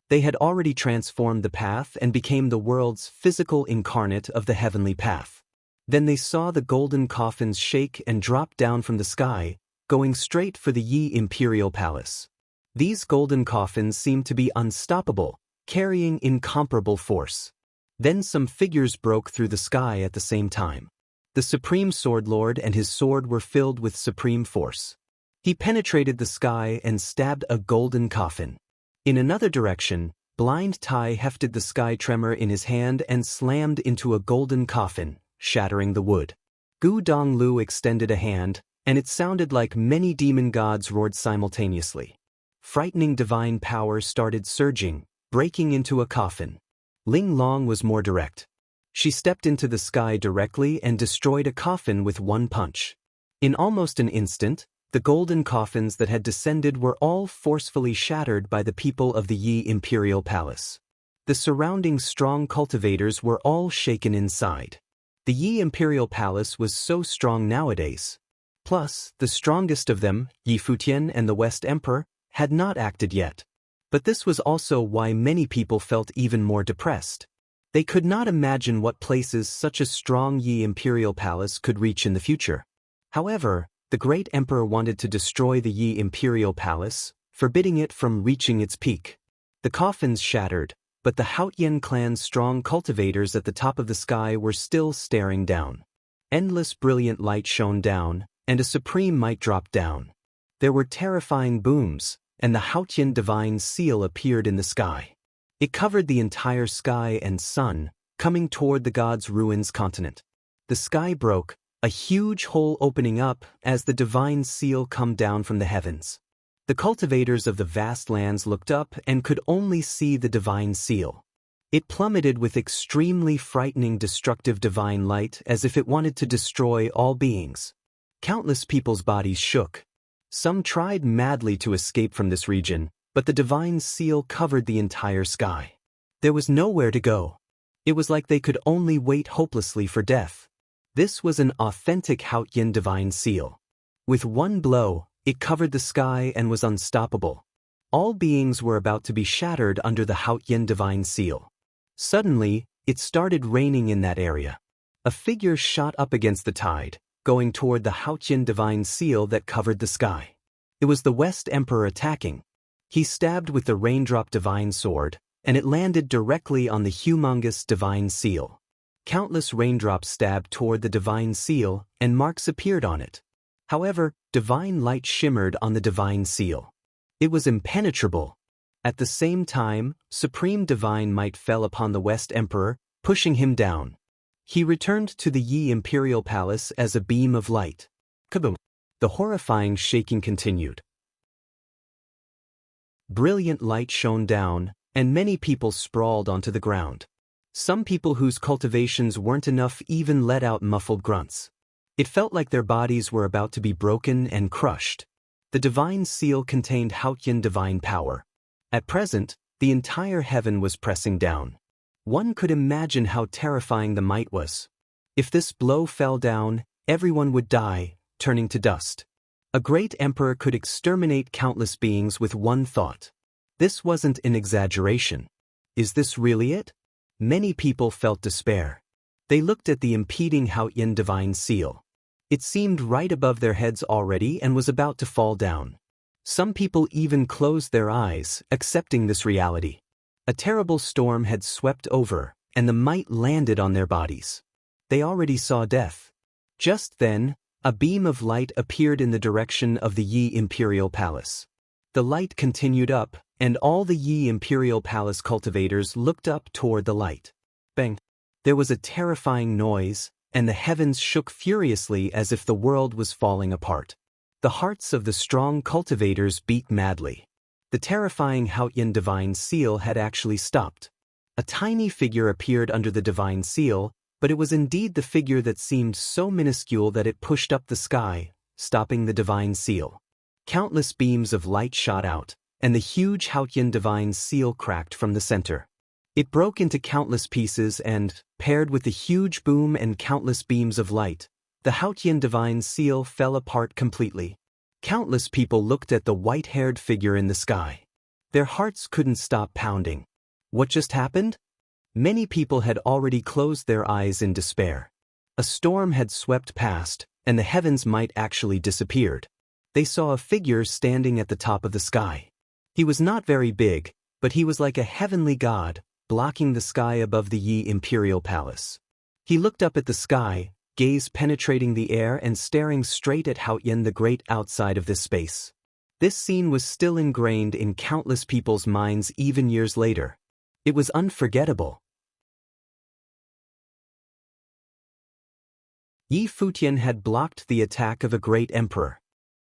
They had already transformed the path and became the world's physical incarnate of the heavenly path. Then they saw the golden coffins shake and drop down from the sky, going straight for the Yi Imperial Palace. These golden coffins seemed to be unstoppable, carrying incomparable force. Then some figures broke through the sky at the same time. The Supreme Sword Lord and his sword were filled with supreme force. He penetrated the sky and stabbed a golden coffin. In another direction, Blind Tai hefted the sky tremor in his hand and slammed into a golden coffin, shattering the wood. Gu Donglu extended a hand, and it sounded like many demon gods roared simultaneously. Frightening divine power started surging, breaking into a coffin. Ling Long was more direct. She stepped into the sky directly and destroyed a coffin with one punch. In almost an instant, the golden coffins that had descended were all forcefully shattered by the people of the Yi Imperial Palace. The surrounding strong cultivators were all shaken inside. The Yi Imperial Palace was so strong nowadays. Plus, the strongest of them, Yi Futian and the West Emperor, had not acted yet. But this was also why many people felt even more depressed. They could not imagine what places such a strong Yi Imperial Palace could reach in the future. However, the great emperor wanted to destroy the Yi Imperial Palace, forbidding it from reaching its peak. The coffins shattered, but the Futian clan's strong cultivators at the top of the sky were still staring down. Endless brilliant light shone down, and a supreme might dropped down. There were terrifying booms, and the Futian divine seal appeared in the sky. It covered the entire sky and sun, coming toward the god's ruins continent. The sky broke, a huge hole opening up as the divine seal come down from the heavens. The cultivators of the vast lands looked up and could only see the divine seal. It plummeted with extremely frightening destructive divine light as if it wanted to destroy all beings. Countless people's bodies shook. Some tried madly to escape from this region, but the divine seal covered the entire sky. There was nowhere to go. It was like they could only wait hopelessly for death. This was an authentic Futian divine seal. With one blow, it covered the sky and was unstoppable. All beings were about to be shattered under the Futian divine seal. Suddenly, it started raining in that area. A figure shot up against the tide, going toward the Futian divine seal that covered the sky. It was the West Emperor attacking. He stabbed with the raindrop divine sword, and it landed directly on the humongous divine seal. Countless raindrops stabbed toward the divine seal, and marks appeared on it. However, divine light shimmered on the divine seal. It was impenetrable. At the same time, supreme divine might fell upon the West Emperor, pushing him down. He returned to the Yi Imperial Palace as a beam of light. Kaboom! The horrifying shaking continued. Brilliant light shone down, and many people sprawled onto the ground. Some people whose cultivations weren't enough even let out muffled grunts. It felt like their bodies were about to be broken and crushed. The divine seal contained Futian divine power. At present, the entire heaven was pressing down. One could imagine how terrifying the might was. If this blow fell down, everyone would die, turning to dust. A great emperor could exterminate countless beings with one thought. This wasn't an exaggeration. Is this really it? Many people felt despair. They looked at the impeding Futian divine seal. It seemed right above their heads already and was about to fall down. Some people even closed their eyes, accepting this reality. A terrible storm had swept over, and the might landed on their bodies. They already saw death. Just then, a beam of light appeared in the direction of the Yi Imperial Palace. The light continued up, and all the Yi Imperial Palace cultivators looked up toward the light. Bang! There was a terrifying noise, and the heavens shook furiously as if the world was falling apart. The hearts of the strong cultivators beat madly. The terrifying Futian divine seal had actually stopped. A tiny figure appeared under the divine seal, but it was indeed the figure that seemed so minuscule that it pushed up the sky, stopping the divine seal. Countless beams of light shot out, and the huge Futian divine seal cracked from the center. It broke into countless pieces and, paired with the huge boom and countless beams of light, the Futian divine seal fell apart completely. Countless people looked at the white-haired figure in the sky. Their hearts couldn't stop pounding. What just happened? Many people had already closed their eyes in despair. A storm had swept past, and the heavens might actually disappeared. They saw a figure standing at the top of the sky. He was not very big, but he was like a heavenly god, blocking the sky above the Yi Imperial Palace. He looked up at the sky, gaze penetrating the air and staring straight at Futian the Great outside of this space. This scene was still ingrained in countless people's minds even years later. It was unforgettable. Yi Futian had blocked the attack of a great emperor.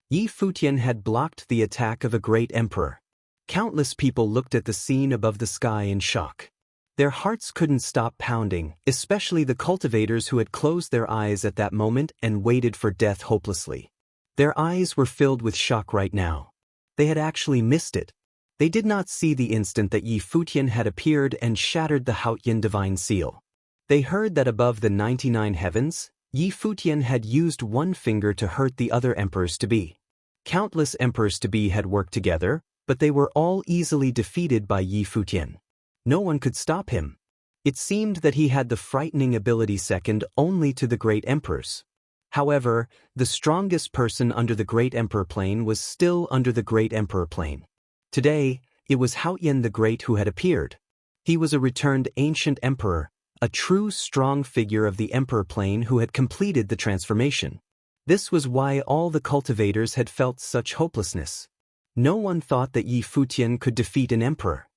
Yi Futian had blocked the attack of a great emperor. Countless people looked at the scene above the sky in shock. Their hearts couldn't stop pounding, especially the cultivators who had closed their eyes at that moment and waited for death hopelessly. Their eyes were filled with shock right now. They had actually missed it. They did not see the instant that Yi Futian had appeared and shattered the Futian divine seal. They heard that above the 99 heavens, Yi Futian had used one finger to hurt the other emperors-to-be. Countless emperors-to-be had worked together, but they were all easily defeated by Yi Futian. No one could stop him. It seemed that he had the frightening ability second only to the great emperors. However, the strongest person under the great emperor plane was still under the great emperor plane. Today, it was Futian the Great who had appeared. He was a returned ancient emperor, a true strong figure of the emperor plane who had completed the transformation. This was why all the cultivators had felt such hopelessness. No one thought that Yi Futian could defeat an emperor.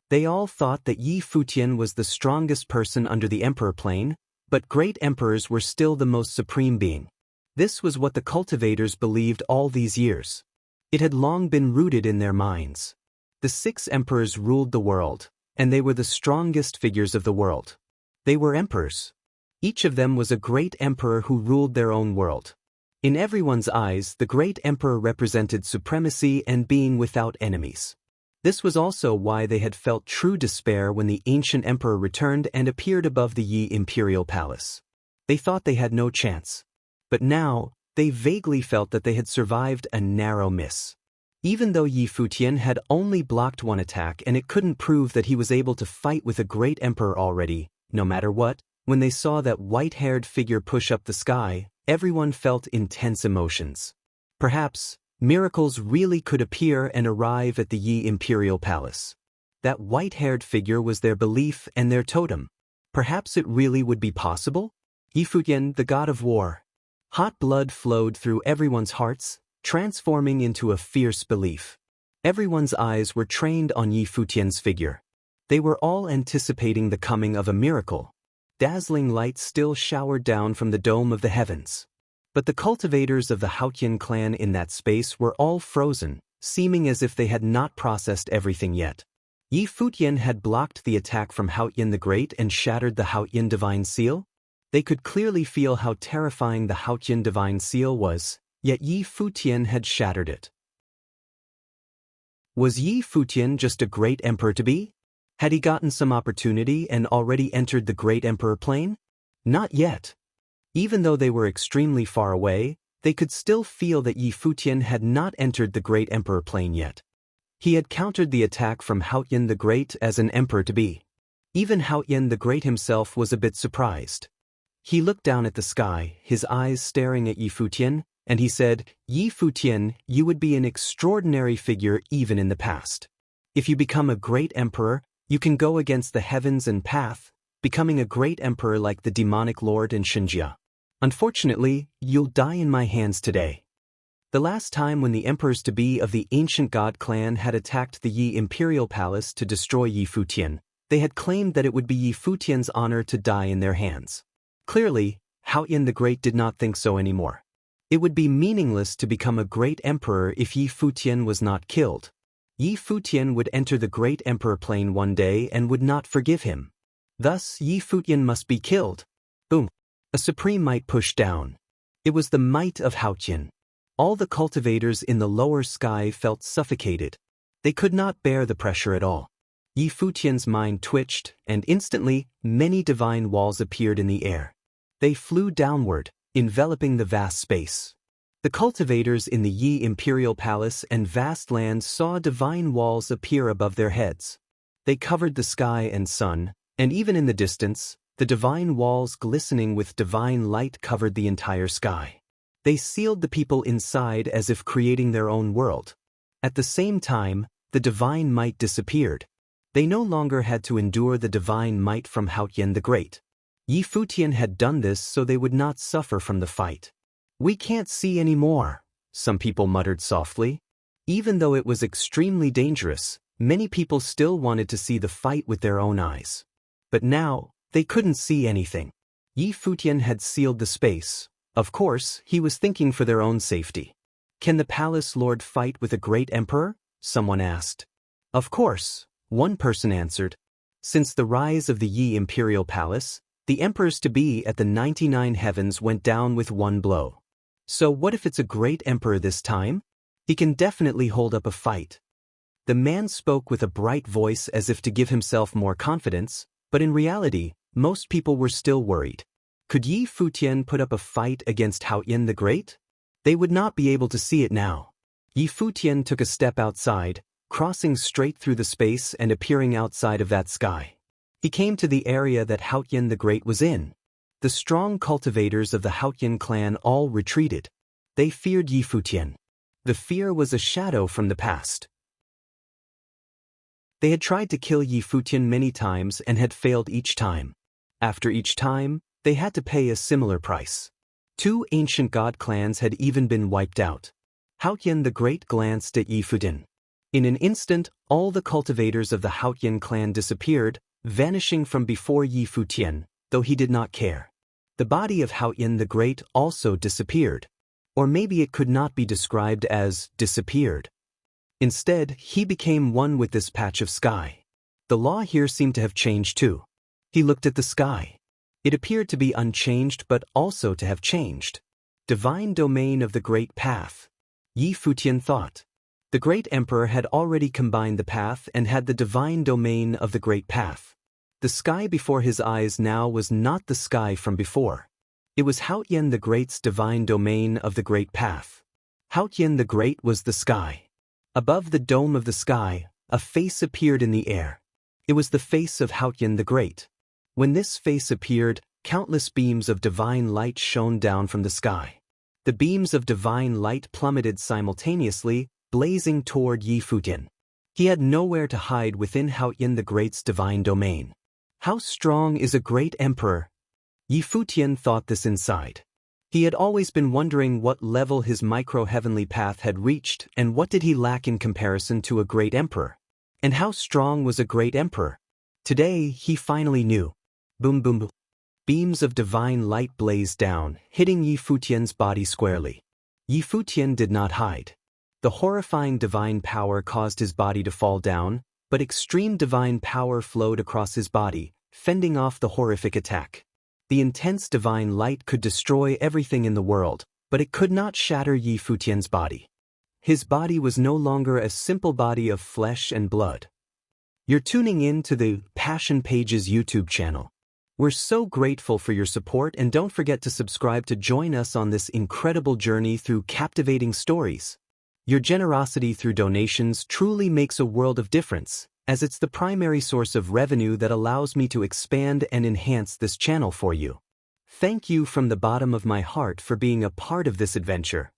They all thought that Yi Futian was the strongest person under the emperor plane, but great emperors were still the most supreme being. This was what the cultivators believed all these years. It had long been rooted in their minds. The 6 emperors ruled the world, and they were the strongest figures of the world. They were emperors. Each of them was a great emperor who ruled their own world. In everyone's eyes, the great emperor represented supremacy and being without enemies. This was also why they had felt true despair when the ancient emperor returned and appeared above the Yi imperial palace. They thought they had no chance. But now, they vaguely felt that they had survived a narrow miss. Even though Yi Futian had only blocked one attack and it couldn't prove that he was able to fight with a great emperor already, no matter what, when they saw that white-haired figure push up the sky, everyone felt intense emotions. Perhaps, miracles really could appear and arrive at the Yi imperial palace. That white-haired figure was their belief and their totem. Perhaps it really would be possible? Yi Futian, the god of war. Hot blood flowed through everyone's hearts, transforming into a fierce belief. Everyone's eyes were trained on Yi Futian's figure. They were all anticipating the coming of a miracle. Dazzling light still showered down from the dome of the heavens. But the cultivators of the Futian clan in that space were all frozen, seeming as if they had not processed everything yet. Yi Futian had blocked the attack from Futian the Great and shattered the Futian divine seal. They could clearly feel how terrifying the Futian divine seal was, yet Yi Futian had shattered it. Was Yi Futian just a great emperor to be? Had he gotten some opportunity and already entered the great emperor plane? Not yet. Even though they were extremely far away, they could still feel that Yi Futian had not entered the great emperor plane yet. He had countered the attack from Futian the Great as an emperor to be. Even Futian the Great himself was a bit surprised. He looked down at the sky, his eyes staring at Yi Futian, and he said, "Yi Futian, you would be an extraordinary figure even in the past. If you become a great emperor, you can go against the heavens and path, becoming a great emperor like the demonic lord in Xinjia. Unfortunately, you'll die in my hands today." The last time when the emperors-to-be of the ancient god clan had attacked the Yi imperial palace to destroy Yi Futian, they had claimed that it would be Yi Futian's honor to die in their hands. Clearly, Futian the Great did not think so anymore. It would be meaningless to become a great emperor if Yi Futian was not killed. Yi Futian would enter the great emperor plane one day and would not forgive him. Thus, Yi Futian must be killed. Boom. A supreme might pushed down. It was the might of Futian. All the cultivators in the lower sky felt suffocated. They could not bear the pressure at all. Yi Futian's mind twitched, and instantly, many divine walls appeared in the air. They flew downward, enveloping the vast space. The cultivators in the Yi imperial palace and vast lands saw divine walls appear above their heads. They covered the sky and sun, and even in the distance, the divine walls glistening with divine light covered the entire sky. They sealed the people inside as if creating their own world. At the same time, the divine might disappeared. They no longer had to endure the divine might from Futian the Great. Yi Futian had done this so they would not suffer from the fight. "We can't see any more," some people muttered softly. Even though it was extremely dangerous, many people still wanted to see the fight with their own eyes. But now, they couldn't see anything. Yi Futian had sealed the space. Of course, he was thinking for their own safety. "Can the palace lord fight with a great emperor?" someone asked. "Of course," one person answered. Since the rise of the Yi imperial palace, the emperors-to-be at the 99 heavens went down with one blow. So what if it's a great emperor this time? He can definitely hold up a fight. The man spoke with a bright voice as if to give himself more confidence, but in reality, most people were still worried. Could Yi Futian put up a fight against Futian the Great? They would not be able to see it now. Yi Futian took a step outside, crossing straight through the space and appearing outside of that sky. He came to the area that Futian the Great was in. The strong cultivators of the Futian clan all retreated. They feared Yi Futian. The fear was a shadow from the past. They had tried to kill Yi Futian many times and had failed each time. After each time, they had to pay a similar price. 2 ancient god clans had even been wiped out. Futian the Great glanced at Yi Futian. In an instant, all the cultivators of the Futian clan disappeared, vanishing from before Yi Futian, though he did not care. The body of Futian the Great also disappeared. Or maybe it could not be described as disappeared. Instead, he became one with this patch of sky. The law here seemed to have changed too. He looked at the sky. It appeared to be unchanged but also to have changed. Divine domain of the Great Path. Yi Futian thought. The Great Emperor had already combined the path and had the divine domain of the Great Path. The sky before his eyes now was not the sky from before. It was Futian the Great's divine domain of the Great Path. Futian the Great was the sky. Above the dome of the sky, a face appeared in the air. It was the face of Futian the Great. When this face appeared, countless beams of divine light shone down from the sky. The beams of divine light plummeted simultaneously, blazing toward Yi Futian. He had nowhere to hide within Futian the Great's divine domain. How strong is a great emperor? Yi Futian thought this inside. He had always been wondering what level his micro-heavenly path had reached and what did he lack in comparison to a great emperor. And how strong was a great emperor? Today, he finally knew. Boom boom boom. Beams of divine light blazed down, hitting Yi Futian's body squarely. Yi Futian did not hide. The horrifying divine power caused his body to fall down, but extreme divine power flowed across his body, fending off the horrific attack. The intense divine light could destroy everything in the world, but it could not shatter Yi Futian's body. His body was no longer a simple body of flesh and blood. You're tuning in to the Passion Pages YouTube channel. We're so grateful for your support and don't forget to subscribe to join us on this incredible journey through captivating stories. Your generosity through donations truly makes a world of difference, as it's the primary source of revenue that allows me to expand and enhance this channel for you. Thank you from the bottom of my heart for being a part of this adventure.